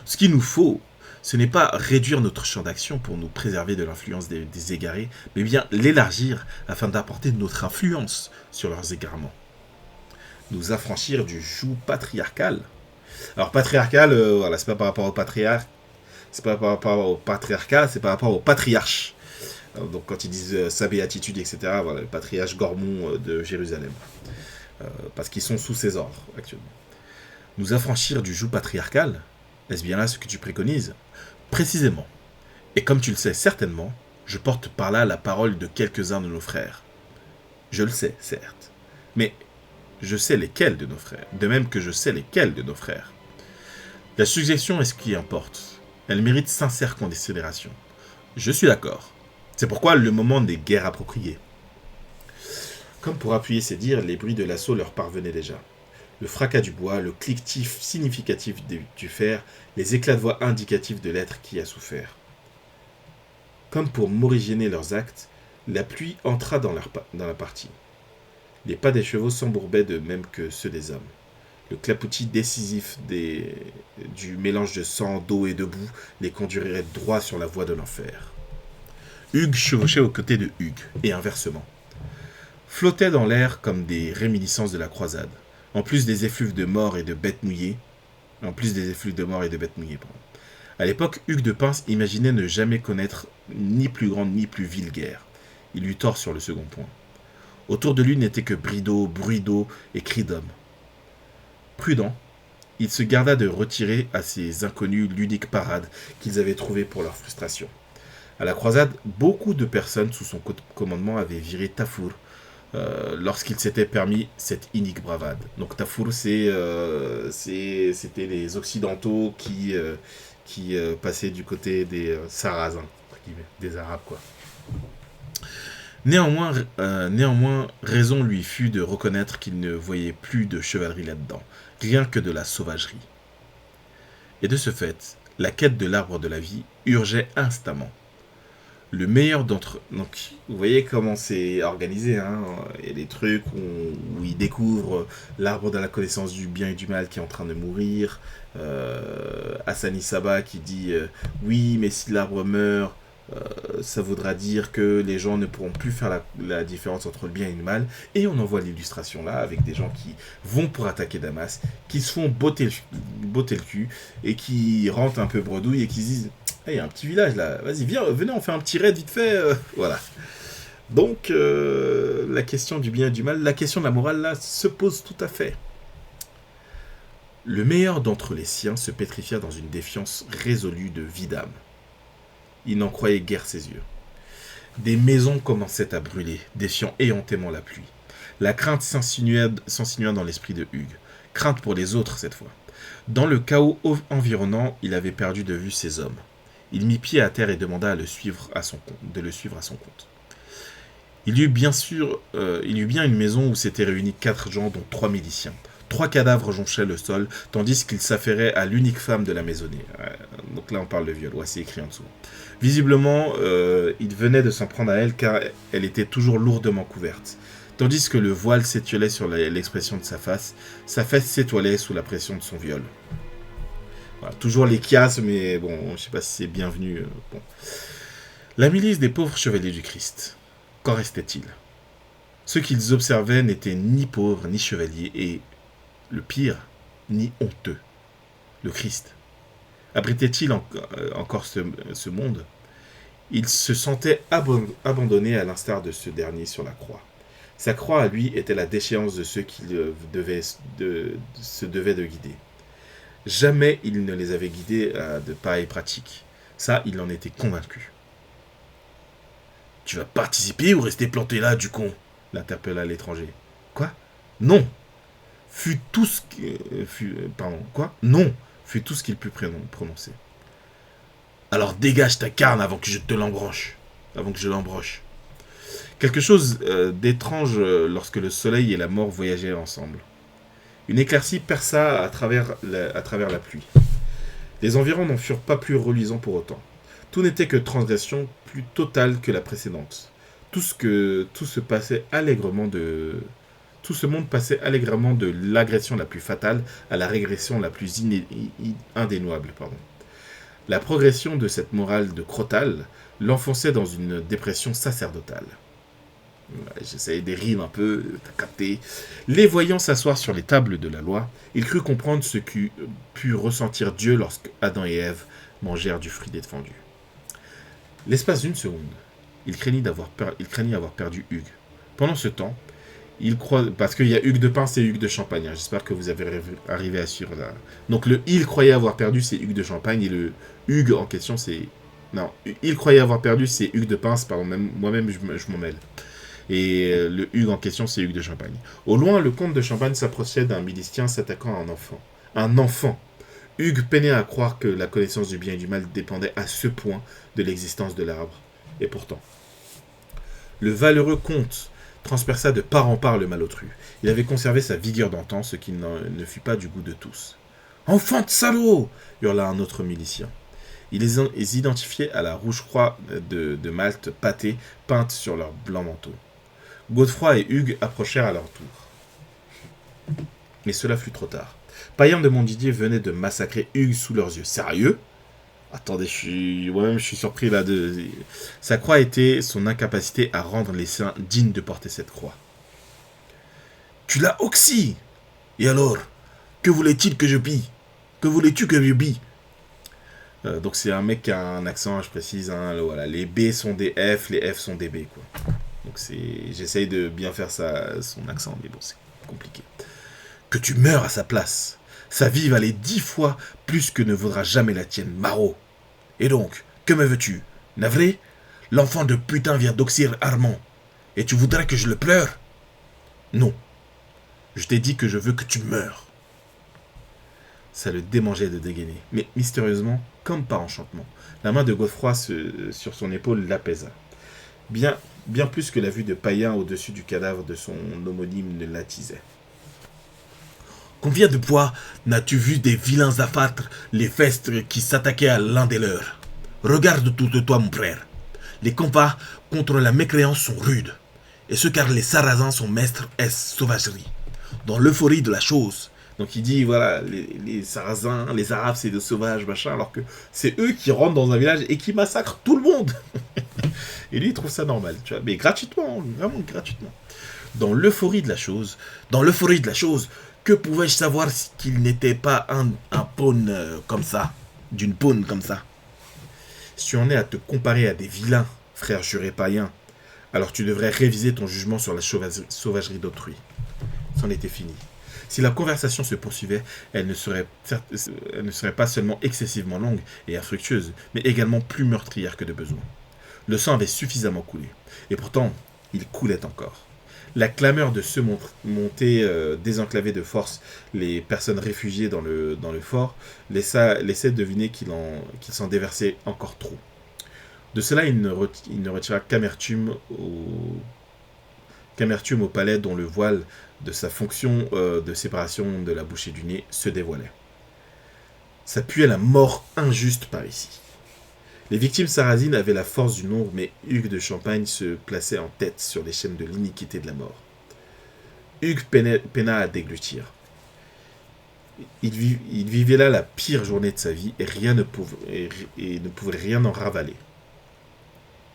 Ce qu'il nous faut, ce n'est pas réduire notre champ d'action pour nous préserver de l'influence des égarés, mais bien l'élargir afin d'apporter notre influence sur leurs égarements. Nous affranchir du joug patriarcal. Alors patriarcal, voilà, c'est pas par rapport au patriarche, c'est pas par rapport au patriarcat, c'est par rapport au patriarche. Donc quand ils disent sa béatitude, etc., voilà, le patriarche Gormon de Jérusalem. Parce qu'ils sont sous ses ordres actuellement. Nous affranchir du joug patriarcal, est-ce bien là ce que tu préconises ? Précisément. Et comme tu le sais certainement, je porte par là la parole de quelques-uns de nos frères. Je le sais, certes. Mais je sais lesquels de nos frères, de même que je sais lesquels de nos frères. La suggestion est ce qui importe. Elle mérite sincère considération. Je suis d'accord. C'est pourquoi le moment n'est guère approprié. Comme pour appuyer ces dires, les bruits de l'assaut leur parvenaient déjà. Le fracas du bois, le cliquetis significatif du fer, les éclats de voix indicatifs de l'être qui a souffert. Comme pour morigéner leurs actes, la pluie entra dans la partie. Les pas des chevaux s'embourbaient de même que ceux des hommes. Le clapotis décisif du mélange de sang, d'eau et de boue les conduirait droit sur la voie de l'enfer. Hugues chevauchait aux côtés de Hugues, et inversement. Flottaient dans l'air comme des réminiscences de la croisade, en plus des effluves de morts et de bêtes mouillées. À l'époque, Hugues de Pins imaginait ne jamais connaître ni plus grande ni plus vile guerre. Il eut tort sur le second point. Autour de lui n'était que bris d'eau, bruit d'eau et cris d'hommes. Prudent, il se garda de retirer à ces inconnus l'unique parade qu'ils avaient trouvée pour leur frustration. À la croisade, beaucoup de personnes sous son commandement avaient viré Tafour lorsqu'il s'était permis cette inique bravade. Donc Tafour, c'était les Occidentaux qui passaient du côté des Sarrasins, des Arabes, quoi. Néanmoins, raison lui fut de reconnaître qu'il ne voyait plus de chevalerie là-dedans, rien que de la sauvagerie. Et de ce fait, la quête de l'arbre de la vie urgeait instamment. Le meilleur d'entre... Donc, vous voyez comment c'est organisé, hein. Il y a des trucs où il découvre l'arbre de la connaissance du bien et du mal qui est en train de mourir. Hassani Saba qui dit oui, mais si l'arbre meurt, ça voudra dire que les gens ne pourront plus faire la différence entre le bien et le mal. Et on en voit l'illustration là, avec des gens qui vont pour attaquer Damas, qui se font botter le cul, et qui rentrent un peu bredouille et qui se disent il y a un petit village là, vas-y, venez, on fait un petit raid vite fait. Voilà. Donc, la question du bien et du mal, la question de la morale là, se pose tout à fait. Le meilleur d'entre les siens se pétrifia dans une défiance résolue de vie d'âme. Il n'en croyait guère ses yeux. Des maisons commençaient à brûler, défiant éhontément la pluie. La crainte s'insinua dans l'esprit de Hugues. Crainte pour les autres cette fois. Dans le chaos environnant, il avait perdu de vue ses hommes. Il mit pied à terre et demanda de le suivre à son compte. Il y eut bien une maison où s'étaient réunis 4 gens, dont 3 miliciens. 3 cadavres jonchaient le sol, tandis qu'il s'affairait à l'unique femme de la maisonnée. Donc là, on parle de viol. Ouais, c'est écrit en dessous. Visiblement, il venait de s'en prendre à elle, car elle était toujours lourdement couverte. Tandis que le voile s'étiolait sur l'expression de sa fesse s'étoilait sous la pression de son viol. Voilà, toujours les chiasmes, mais bon, je sais pas si c'est bienvenu. Bon. La milice des pauvres chevaliers du Christ. Qu'en restait-il? Ceux qu'ils observaient n'étaient ni pauvres, ni chevaliers, et, le pire, ni honteux. Le Christ. Abritait-il encore ce monde? Il se sentait abandonné à l'instar de ce dernier sur la croix. Sa croix, à lui, était la déchéance de ceux qui se devaient de guider. Jamais il ne les avait guidés à de pareilles pratiques. Ça, il en était convaincu. « Tu vas participer ou rester planté là, du con ?» l'interpella l'étranger. « Quoi ? Non !» fut tout ce qu'il put prononcer. « Alors dégage ta carne avant que je l'embroche. » Quelque chose d'étrange lorsque le soleil et la mort voyageaient ensemble. Une éclaircie perça à travers la pluie. Les environs n'en furent pas plus reluisants pour autant. Tout n'était que transgression plus totale que la précédente. Tout ce monde passait allègrement de l'agression la plus fatale à la régression la plus indéniable. La progression de cette morale de Crotal l'enfonçait dans une dépression sacerdotale. J'essayais des rimes un peu, t'as capté. Les voyant s'asseoir sur les tables de la loi, il crut comprendre ce qu'eût pu ressentir Dieu lorsque Adam et Ève mangèrent du fruit défendu. L'espace d'une seconde, il craignit avoir perdu Hugues. Pendant ce temps, parce qu'il y a Hugues de Pins et Hugues de Champagne, hein, j'espère que vous avez arrivé à suivre là. Donc le il croyait avoir perdu, c'est Hugues de Champagne, et le Hugues en question, c'est... Non, il croyait avoir perdu, c'est Hugues de Pins, pardon, moi-même je m'en mêle. Et le Hugues en question, c'est Hugues de Champagne. Au loin, le comte de Champagne s'approchait d'un milicien s'attaquant à un enfant. Un enfant. Hugues peinait à croire que la connaissance du bien et du mal dépendait à ce point de l'existence de l'arbre. Et pourtant. Le valeureux comte transperça de part en part le malotru. Il avait conservé sa vigueur d'antan, ce qui ne fut pas du goût de tous. « Enfant de salaud !» hurla un autre milicien. Ils les identifiaient à la rouge croix de Malte pâtée peinte sur leur blanc manteau. Godefroy et Hugues approchèrent à leur tour. Mais cela fut trop tard. Payen de Montdidier venait de massacrer Hugues sous leurs yeux. Sérieux? Attendez, moi-même je suis surpris là de... Sa croix était son incapacité à rendre les saints dignes de porter cette croix. Tu l'as oxy. Et alors? Que voulait-il que je pille? Que voulais-tu que je bille? Donc c'est un mec qui a un accent, je précise, hein, voilà, les B sont des F, les F sont des B, quoi. Donc j'essaye de bien faire son accent, mais bon, c'est compliqué. Que tu meurs à sa place. Sa vie valait 10 fois plus que ne vaudra jamais la tienne, Maraud. Et donc, que me veux-tu? Navré? L'enfant de putain vient d'oxyre Armand. Et tu voudrais que je le pleure? Non. Je t'ai dit que je veux que tu meurs. Ça le démangeait de dégainer. Mais mystérieusement, comme par enchantement, la main de Godefroy sur son épaule l'apaisa. Bien plus que la vue de Payen au-dessus du cadavre de son homonyme ne l'attisait. Combien de fois n'as-tu vu des vilains affâtres, les festres qui s'attaquaient à l'un des leurs? Regarde tout de toi, mon frère. Les combats contre la mécréance sont rudes. Et ce car les Sarrasins sont maîtres est sauvagerie. Dans l'euphorie de la chose. Donc il dit, voilà, les Sarrasins, les Arabes, c'est des sauvages, machin, alors que c'est eux qui rentrent dans un village et qui massacrent tout le monde. Et lui, il trouve ça normal, tu vois, mais gratuitement, vraiment gratuitement. Dans l'euphorie de la chose, que pouvais-je savoir qu'il n'était pas un pawn comme ça, d'une pawn comme ça? Si tu en es à te comparer à des vilains, frère juré païen, alors tu devrais réviser ton jugement sur la sauvagerie d'autrui. C'en était fini. Si la conversation se poursuivait, elle ne serait pas seulement excessivement longue et infructueuse, mais également plus meurtrière que de besoin. Le sang avait suffisamment coulé, et pourtant, il coulait encore. La clameur de ceux montés désenclavés de force, les personnes réfugiées dans le fort, laissait deviner qu'il s'en déversait encore trop. De cela, il ne retira qu'amertume au palais dont le voile de sa fonction de séparation de la bouche et du nez se dévoilait. Ça puait la mort injuste par ici. Les victimes sarrasines avaient la force du nombre, mais Hugues de Champagne se plaçait en tête sur les chaînes de l'iniquité de la mort. Hugues peina à déglutir. Il vivait là la pire journée de sa vie et ne pouvait rien en ravaler.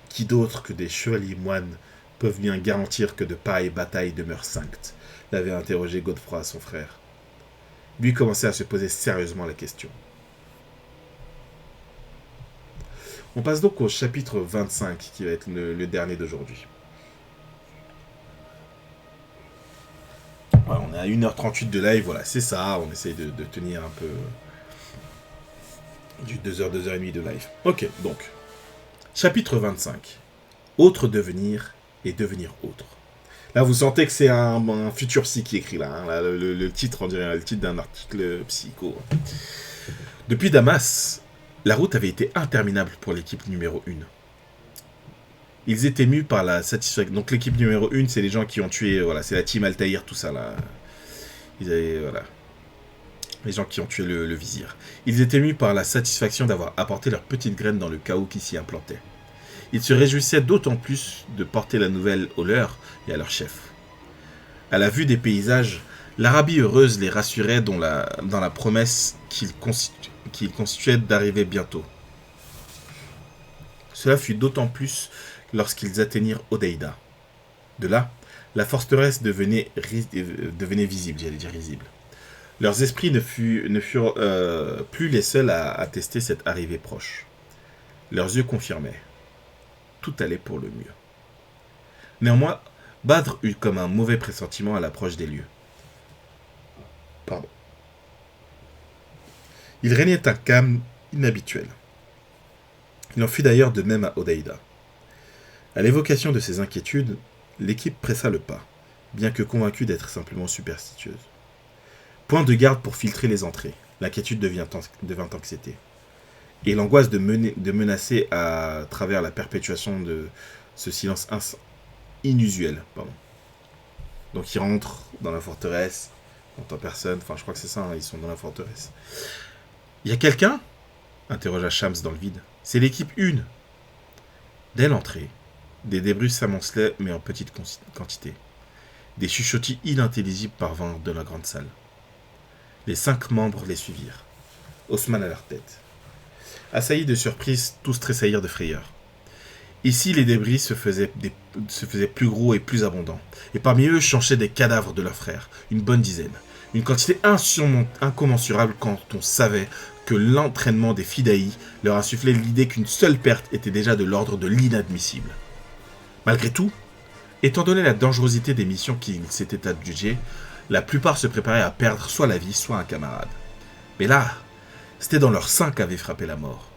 Qui d'autre que des chevaliers moines peuvent bien garantir que de pareilles batailles demeurent saintes? L'avait interrogé Godefroy à son frère. Lui commençait à se poser sérieusement la question. On passe donc au chapitre 25, qui va être le dernier d'aujourd'hui. Voilà, on est à 1h38 de live, voilà, c'est ça, on essaye de tenir un peu du 2h, 2h30 de live. Ok, donc, chapitre 25. Autre devenir et devenir autre. Là, vous sentez que c'est un futur psy qui écrit là. Hein, là le titre, on dirait le titre d'un article psycho. Depuis Damas, la route avait été interminable pour l'équipe numéro 1. Ils étaient mus par la satisfaction. Donc l'équipe numéro 1, c'est les gens qui ont tué, voilà, c'est la team Altaïr, tout ça là. Ils avaient, voilà, les gens qui ont tué le vizir. Ils étaient mus par la satisfaction d'avoir apporté leur petite graine dans le chaos qui s'y implantait. Ils se réjouissaient d'autant plus de porter la nouvelle aux leurs et à leur chef. À la vue des paysages, l'Arabie heureuse les rassurait dans la promesse qu'il constituait d'arriver bientôt. Cela fut d'autant plus lorsqu'ils atteignirent Odeida. De là, la forteresse devenait visible, j'allais dire risible. Leurs esprits ne furent plus les seuls à attester cette arrivée proche. Leurs yeux confirmaient. Tout allait pour le mieux. Néanmoins, Badr eut comme un mauvais pressentiment à l'approche des lieux. Pardon. Il régnait un calme inhabituel. Il en fut d'ailleurs de même à Odeida. À l'évocation de ces inquiétudes, l'équipe pressa le pas, bien que convaincue d'être simplement superstitieuse. Point de garde pour filtrer les entrées, l'inquiétude devint anxiété. Et l'angoisse de menacer à travers la perpétuation de ce silence inusuel. Pardon. Donc ils rentrent dans la forteresse, on n'entend personne, enfin je crois que c'est ça, hein, ils sont dans la forteresse. « Y a quelqu'un » interrogea Shams dans le vide. « C'est l'équipe 1. » Dès l'entrée, des débris s'amoncelaient mais en petite quantité. Des chuchotis inintelligibles parvinrent de la grande salle. Les 5 membres les suivirent, Osman à leur tête. Assaillis de surprise, tous tressaillirent de frayeur. Ici, les débris se faisaient plus gros et plus abondants, et parmi eux chanchaient des cadavres de leurs frères, une bonne dizaine. Une quantité incommensurable quand on savait que l'entraînement des Fidaï leur insufflait l'idée qu'une seule perte était déjà de l'ordre de l'inadmissible. Malgré tout, étant donné la dangerosité des missions qu'ils s'étaient adjugées, la plupart se préparaient à perdre soit la vie, soit un camarade. Mais là, c'était dans leur sein qu'avait frappé la mort.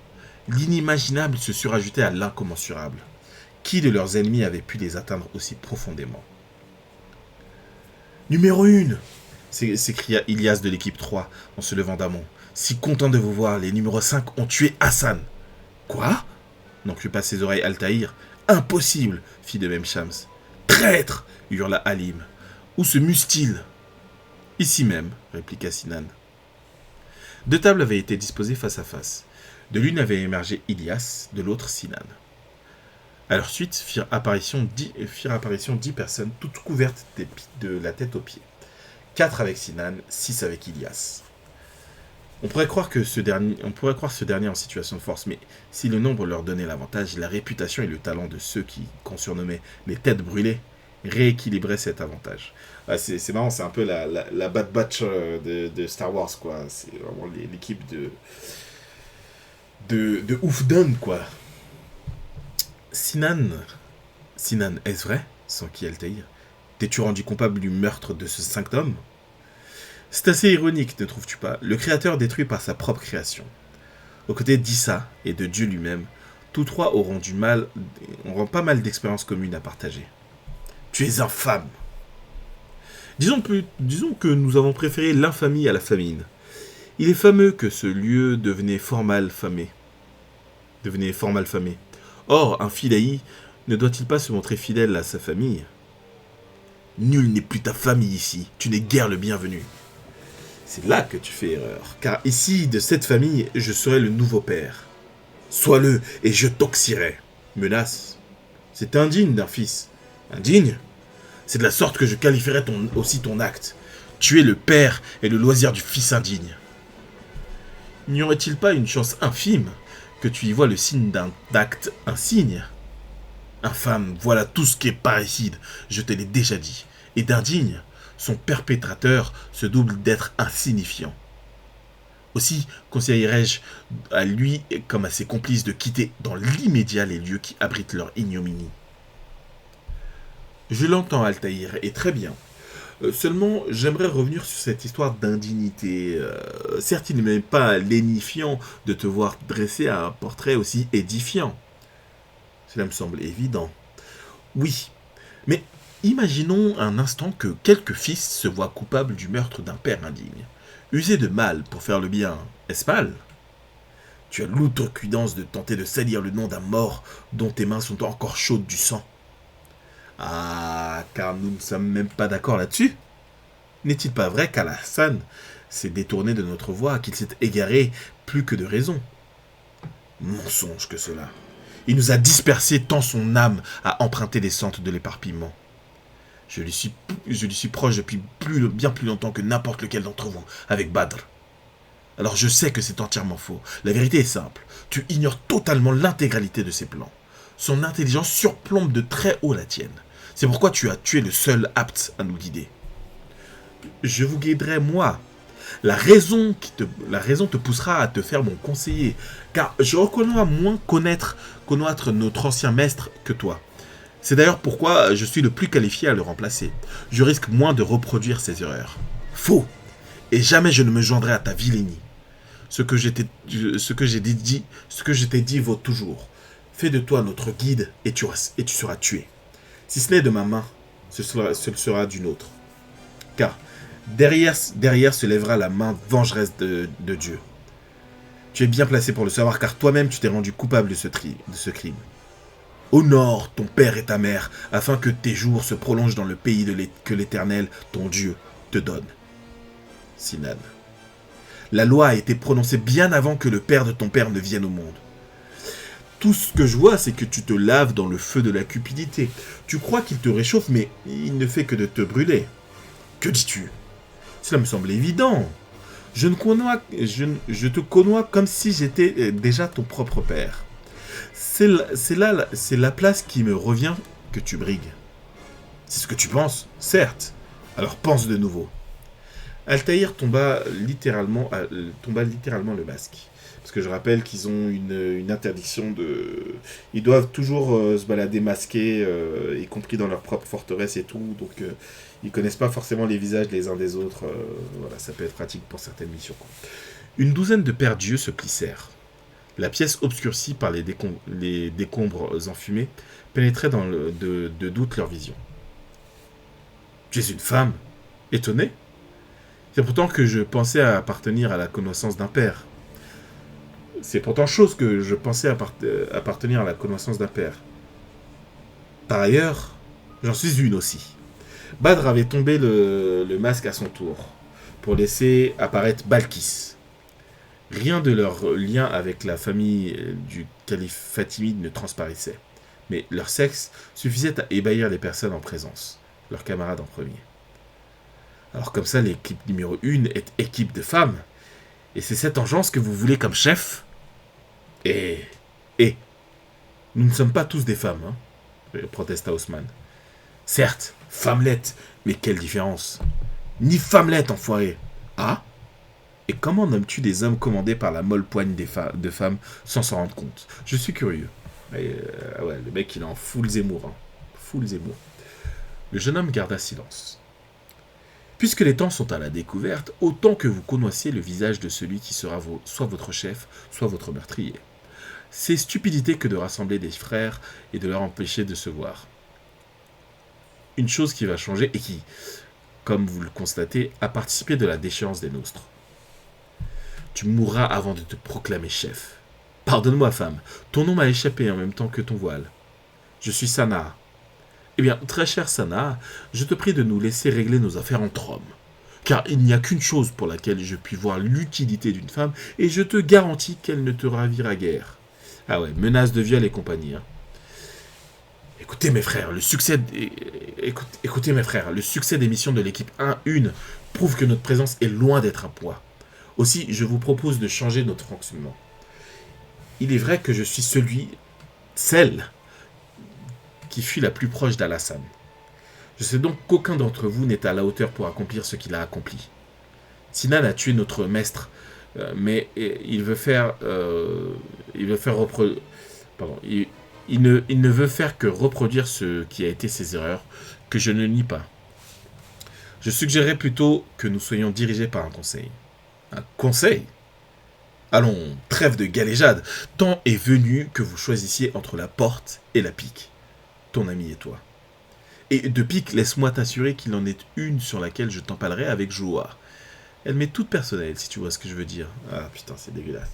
L'inimaginable se surajoutait à l'incommensurable. Qui de leurs ennemis avait pu les atteindre aussi profondément ? « Numéro 1 !» s'écria Ilyas de l'équipe 3 en se levant d'amont. « Si content de vous voir, les numéros 5 ont tué Hassan. »« Quoi ?» n'en crut pas ses oreilles Altaïr. « Impossible !» fit de même Shams. « Traître !» hurla Halim. « Où se muse-t-il ?»« Ici même, » répliqua Sinan. 2 tables avaient été disposées face à face. De l'une avait émergé Ilyas, de l'autre Sinan. À leur suite firent apparition 10 personnes, toutes couvertes de la tête aux pieds. 4 avec Sinan, 6 avec Ilyas. On pourrait croire ce dernier en situation de force, mais si le nombre leur donnait l'avantage, la réputation et le talent de ceux qu'on surnommait les têtes brûlées rééquilibraient cet avantage. Ah, c'est marrant, c'est un peu la Bad Batch de Star Wars, quoi. C'est vraiment l'équipe de Oufdun, quoi. Sinan, est-ce vrai ? S'enquit Altaïr. T'es-tu rendu coupable du meurtre de ce sanctum ? C'est assez ironique, ne trouves-tu pas ? Le créateur détruit par sa propre création. Aux côtés d'Issa et de Dieu lui-même, tous 3 auront pas mal d'expériences communes à partager. Tu es infâme ! Disons que nous avons préféré l'infamie à la famine. Il est fameux que ce lieu devenait fort mal famé. Or, un Fidaï ne doit-il pas se montrer fidèle à sa famille ? Nul n'est plus ta famille ici, tu n'es guère le bienvenu. C'est là que tu fais erreur, car ici, de cette famille, je serai le nouveau père. Sois-le, et je t'oxyrai. Menace. C'est indigne d'un fils. Indigne ? C'est de la sorte que je qualifierais aussi ton acte. Tuer le père est le loisir du fils indigne. N'y aurait-il pas une chance infime que tu y vois le signe d'un acte insigne ? Infâme, voilà tout ce qui est parricide, je te l'ai déjà dit. Et d'indigne, son perpétrateur se double d'être insignifiant. Aussi conseillerais-je à lui comme à ses complices de quitter dans l'immédiat les lieux qui abritent leur ignominie. Je l'entends, Altaïr, et très bien. Seulement, j'aimerais revenir sur cette histoire d'indignité. Certes, il n'est même pas lénifiant de te voir dresser un portrait aussi édifiant. Cela me semble évident. Oui, mais imaginons un instant que quelques fils se voient coupables du meurtre d'un père indigne. User de mal pour faire le bien, est-ce mal ? Tu as l'outrecuidance de tenter de salir le nom d'un mort dont tes mains sont encore chaudes du sang. Ah, car nous ne sommes même pas d'accord là-dessus. N'est-il pas vrai qu'Al-Hassan s'est détourné de notre voie, qu'il s'est égaré plus que de raison ? Mensonge que cela. Il nous a dispersés tant son âme a emprunté des sentes de l'éparpillement. Je lui suis proche depuis bien plus longtemps que n'importe lequel d'entre vous, avec Badr. Alors je sais que c'est entièrement faux. La vérité est simple. Tu ignores totalement l'intégralité de ses plans. Son intelligence surplombe de très haut la tienne. C'est pourquoi tu as tué le seul apte à nous guider. Je vous guiderai, moi. La raison te poussera à te faire mon conseiller, car je reconnais moins connaître notre ancien maître que toi. C'est d'ailleurs pourquoi je suis le plus qualifié à le remplacer. Je risque moins de reproduire ses erreurs. Faux. Et jamais je ne me joindrai à ta vilainie. Ce que je t'ai dit vaut toujours. Fais de toi notre guide et tu seras tué. Si ce n'est de ma main, ce sera d'une autre. Car derrière se lèvera la main vengeresse de Dieu. Tu es bien placé pour le savoir, car toi-même tu t'es rendu coupable de ce crime. Honore ton père et ta mère, afin que tes jours se prolongent dans le pays que l'Éternel, ton Dieu, te donne. Sinan. La loi a été prononcée bien avant que le père de ton père ne vienne au monde. Tout ce que je vois, c'est que tu te laves dans le feu de la cupidité. Tu crois qu'il te réchauffe, mais il ne fait que de te brûler. Que dis-tu ? Cela me semble évident. Je te connois comme si j'étais déjà ton propre père. C'est la place qui me revient que tu brigues. C'est ce que tu penses, certes. Alors pense de nouveau. Altaïr tomba littéralement le masque. Parce que je rappelle qu'ils ont une interdiction de... Ils doivent toujours se balader masqués, y compris dans leur propre forteresse et tout. Donc ils connaissent pas forcément les visages les uns des autres. Voilà, ça peut être pratique pour certaines missions, quoi. Une douzaine de paires d'yeux se plissèrent. La pièce obscurcie par les décombres enfumés pénétrait de doute leur vision. Tu es une femme? Étonné? C'est pourtant que je pensais appartenir à la connaissance d'un père. C'est pourtant chose que je pensais appartenir à la connaissance d'un père. Par ailleurs, j'en suis une aussi. Badr avait tombé le masque à son tour, pour laisser apparaître Balkis. Rien de leur lien avec la famille du calife fatimide ne transparaissait, mais leur sexe suffisait à ébahir les personnes en présence, leurs camarades en premier. Alors comme ça, l'équipe numéro 1 est équipe de femmes, et c'est cette engeance que vous voulez comme chef? Et nous ne sommes pas tous des femmes, hein, protesta Haussmann. Certes, femmelettes, mais quelle différence? Ni femmelette, enfoiré. Ah? Et comment nommes-tu des hommes commandés par la molle poigne de femmes sans s'en rendre compte? Je suis curieux. Ouais, le mec, il est en full Zemmour. Hein. Full Zemmour. Le jeune homme garda silence. Puisque les temps sont à la découverte, autant que vous connaissiez le visage de celui qui sera soit votre chef, soit votre meurtrier. C'est stupidité que de rassembler des frères et de leur empêcher de se voir. Une chose qui va changer et qui, comme vous le constatez, a participé de la déchéance des nôtres. Tu mourras avant de te proclamer chef. Pardonne-moi, femme, ton nom m'a échappé en même temps que ton voile. Je suis Sanaa. Eh bien, très chère Sanaa, je te prie de nous laisser régler nos affaires entre hommes. Car il n'y a qu'une chose pour laquelle je puis voir l'utilité d'une femme, et je te garantis qu'elle ne te ravira guère. Ah ouais, menace de viol et compagnie. Hein. Écoutez mes frères, le succès des missions de l'équipe 1-1 prouve que notre présence est loin d'être un poids. Aussi, je vous propose de changer notre fonctionnement. Il est vrai que je suis celle qui fut la plus proche d'Al-Hassan. Je sais donc qu'aucun d'entre vous n'est à la hauteur pour accomplir ce qu'il a accompli. Sinan a tué notre maître, mais il ne veut faire que reproduire ce qui a été ses erreurs, que je ne nie pas. Je suggérerais plutôt que nous soyons dirigés par un conseil. Un conseil? Allons, trêve de galéjade. Temps est venu que vous choisissiez entre la porte et la pique. Ton ami et toi. Et de pique, laisse-moi t'assurer qu'il en est une sur laquelle je t'empalerai avec joie. Elle m'est toute personnelle, si tu vois ce que je veux dire. Ah putain, c'est dégueulasse.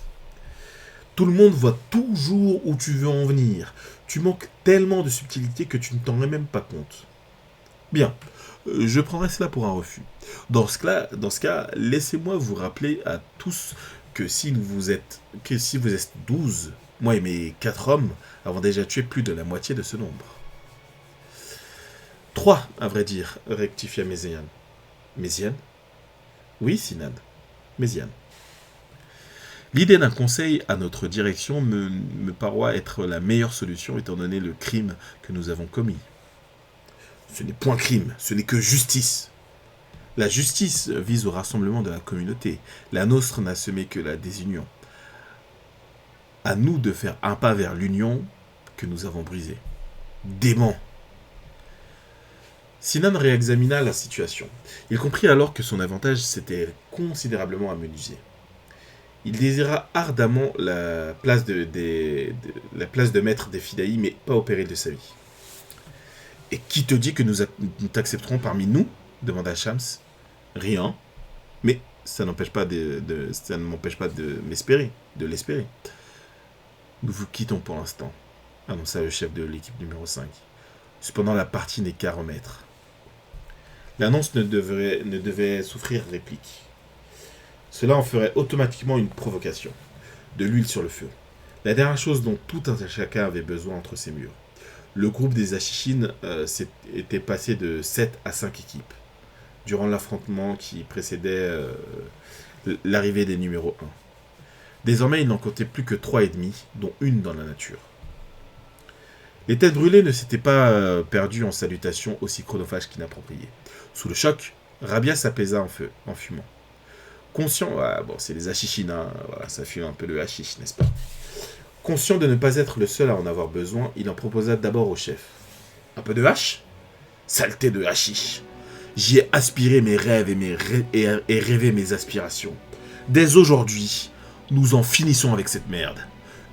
Tout le monde voit toujours où tu veux en venir. Tu manques tellement de subtilité que tu ne t'en rends même pas compte. Bien, je prendrai cela pour un refus. Dans ce cas, laissez-moi vous rappeler à tous que si vous êtes 12, moi et mes 4 hommes avons déjà tué plus de la moitié de ce nombre. 3, à vrai dire, rectifia Méziane. Méziane? Oui, Sinan. Méziane. L'idée d'un conseil à notre direction me paraît être la meilleure solution étant donné le crime que nous avons commis. Ce n'est point crime, ce n'est que justice. La justice vise au rassemblement de la communauté. La nôtre n'a semé que la désunion. À nous de faire un pas vers l'union que nous avons brisée. Dément. Sinan réexamina la situation. Il comprit alors que son avantage s'était considérablement amenuisé. Il désira ardemment la place de maître des Fidaï, mais pas au péril de sa vie. « Et qui te dit que nous t'accepterons parmi nous ?» demanda Shams. « Rien. Mais ça ne m'empêche pas de l'espérer. Nous vous quittons pour l'instant, annonça le chef de l'équipe numéro 5. Cependant, la partie n'est qu'à remettre. L'annonce ne devait souffrir réplique. Cela en ferait automatiquement une provocation. De l'huile sur le feu. La dernière chose dont tout un chacun avait besoin entre ces murs. Le groupe des Achichines était passé de 7 à 5 équipes. Durant l'affrontement qui précédait l'arrivée des numéros 1. Désormais, il n'en comptait plus que 3 ennemis, dont une dans la nature. Les têtes brûlées ne s'étaient pas perdues en salutations aussi chronophages qu'inappropriées. Sous le choc, Rabia s'apaisa en fumant. Conscient, c'est les hashichines, hein, voilà, ça fume un peu le hashish, n'est-ce pas? Conscient de ne pas être le seul à en avoir besoin, il en proposa d'abord au chef. Un peu de hache? Saleté de hashish. J'y ai aspiré mes rêves et rêvé mes aspirations. Dès aujourd'hui, nous en finissons avec cette merde.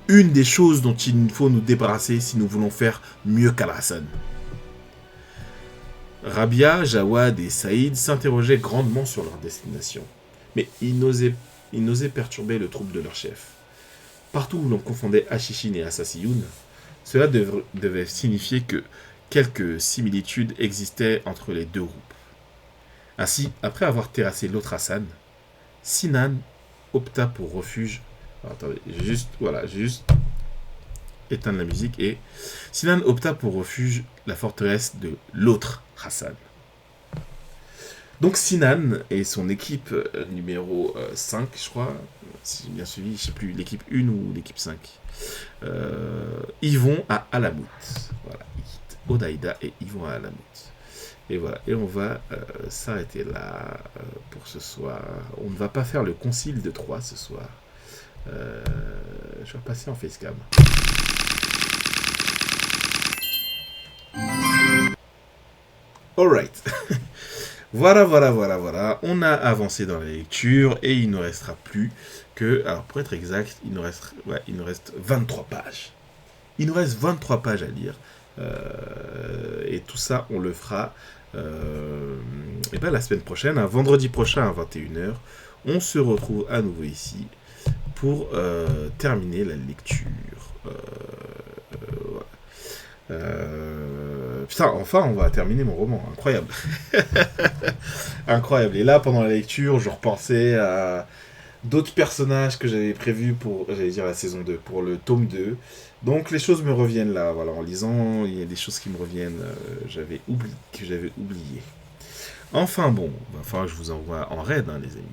Une des choses dont il nous faut nous débarrasser si nous voulons faire mieux qu'Al-Hassan. Rabia, Jawad et Saïd s'interrogeaient grandement sur leur destination. Mais ils n'osaient perturber le troupe de leur chef. Partout où l'on confondait Hashishin et Assassiyun, cela devait signifier que quelques similitudes existaient entre les deux groupes. Ainsi, après avoir terrassé l'autre Hassan, Sinan opta pour refuge. Alors, attendez, j'ai juste éteindre la musique et Sinan opta pour refuge la forteresse de l'autre Hassan. Donc Sinan et son équipe numéro 5, je crois, si j'ai bien suivi, je sais plus, l'équipe 1 ou l'équipe 5, ils vont à Alamut. Voilà, ils quittent Odaïda et ils vont à Alamut. Et voilà, et on va s'arrêter là pour ce soir. On ne va pas faire le concile de Troyes ce soir. Je vais repasser en facecam. Alright. Voilà. On a avancé dans la lecture et il ne restera plus que... Alors, pour être exact, il nous reste 23 pages. Il nous reste 23 pages à lire. Et tout ça, on le fera et ben, la semaine prochaine, un vendredi prochain à 21h. On se retrouve à nouveau ici pour terminer la lecture. Putain, enfin, on va terminer mon roman. Incroyable. Incroyable. Et là, pendant la lecture, je repensais à d'autres personnages que j'avais prévus pour, j'allais dire la saison 2, pour le tome 2. Donc, les choses me reviennent là. Voilà, en lisant, il y a des choses qui me reviennent que j'avais oubliées. Enfin, bon, il va falloir que je vous envoie en raid, hein, les amis.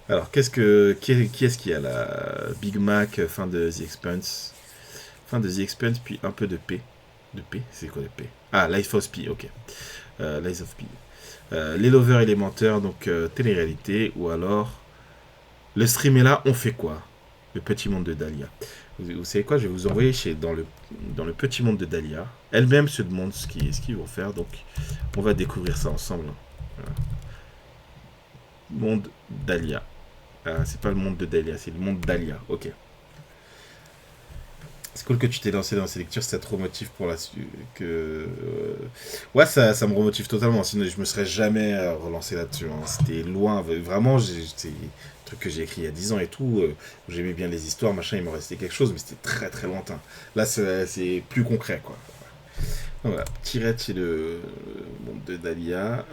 Alors, qui est-ce qui a la Big Mac, fin de The Expanse, puis un peu de P. De P, c'est quoi le P? Ah, Life of P, ok. Life of P. Les lovers et les menteurs, donc télé-réalité, ou alors le stream est là, on fait quoi? Le petit monde de Dahlia. Vous savez quoi? Je vais vous envoyer dans le petit monde de Dahlia. Elle-même se demande ce qu'ils vont faire, donc on va découvrir ça ensemble. Voilà. Monde Dahlia. C'est pas le monde de Dahlia, c'est le monde Dahlia, ok. C'est cool que tu t'es lancé dans ces lectures, ça te remotive pour la suite. Ouais, ça me remotive totalement, sinon je me serais jamais relancé là-dessus. Hein. C'était loin, vraiment, c'est un truc que j'ai écrit il y a 10 ans et tout, où j'aimais bien les histoires, machin, il m'en restait quelque chose, mais c'était très très lointain. Là, c'est plus concret, quoi. Donc, voilà, petit raid chez le monde de Dahlia,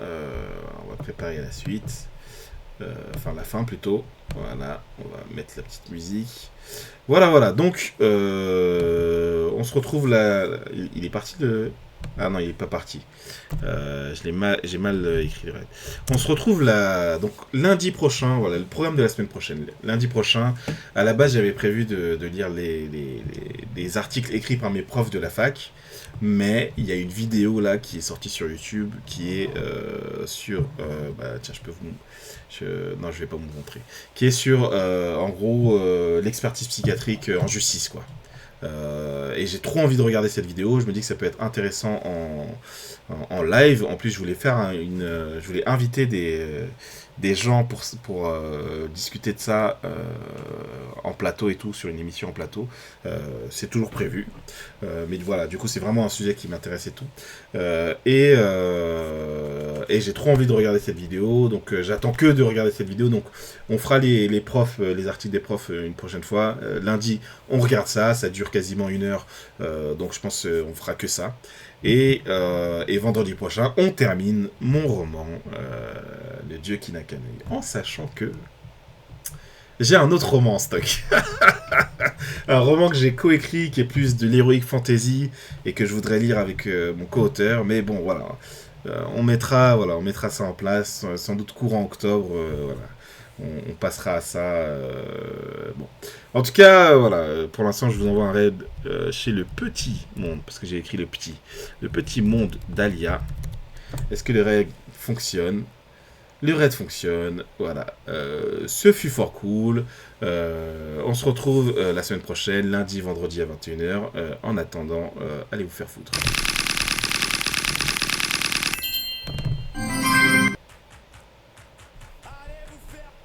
on va préparer la suite. Enfin la fin plutôt, voilà, on va mettre la petite musique, voilà, donc on se retrouve là, il est parti de... Ah non, il est pas parti, j'ai mal écrit le raid. On se retrouve là, donc lundi prochain, voilà, le programme de la semaine prochaine, lundi prochain, à la base j'avais prévu de lire les articles écrits par mes profs de la fac, mais il y a une vidéo là qui est sortie sur YouTube, qui est sur... tiens, non, je vais pas vous montrer. Qui est sur, en gros, l'expertise psychiatrique en justice, quoi. Et j'ai trop envie de regarder cette vidéo. Je me dis que ça peut être intéressant en live. En plus, je voulais faire je voulais inviter des gens pour discuter de ça en plateau et tout, sur une émission en plateau. C'est toujours prévu. Mais voilà, du coup, c'est vraiment un sujet qui m'intéresse et tout. Et j'ai trop envie de regarder cette vidéo. Donc, j'attends que de regarder cette vidéo. Donc, on fera les profs, les articles des profs une prochaine fois. Lundi, on regarde ça. Ça dure quasiment 1 heure. Donc, je pense qu'on fera que ça. Et vendredi prochain, on termine mon roman, Le Dieu qui n'a qu'un œil, en sachant que j'ai un autre roman en stock. Un roman que j'ai coécrit, qui est plus de l'heroic fantasy, et que je voudrais lire avec mon co-auteur. Mais bon, voilà. On mettra ça en place, sans doute courant octobre. Voilà. on passera à ça. Bon. En tout cas, voilà, pour l'instant, je vous envoie un raid chez le petit monde, parce que j'ai écrit le petit monde d'Alia. Est-ce que le raid fonctionne? Le raid fonctionne, voilà. Ce fut fort cool. On se retrouve la semaine prochaine, lundi, vendredi à 21h. En attendant, allez vous faire foutre.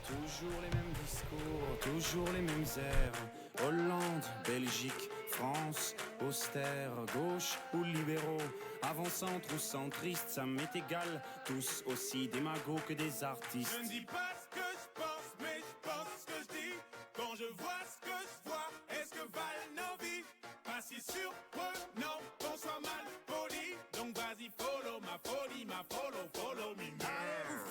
Toujours les mêmes discours, toujours les mêmes airs. Hollande, Belgique, France, austère, gauche ou libéraux, avant-centre ou centriste, ça m'est égal. Tous aussi démagos que des artistes. Je ne dis pas ce que je pense, mais je pense ce que je dis. Quand je vois ce que je vois, est-ce que valent nos vies? Pas si surprenant qu'on soit mal poli. Donc vas-y, follow ma folie, ma follow me now.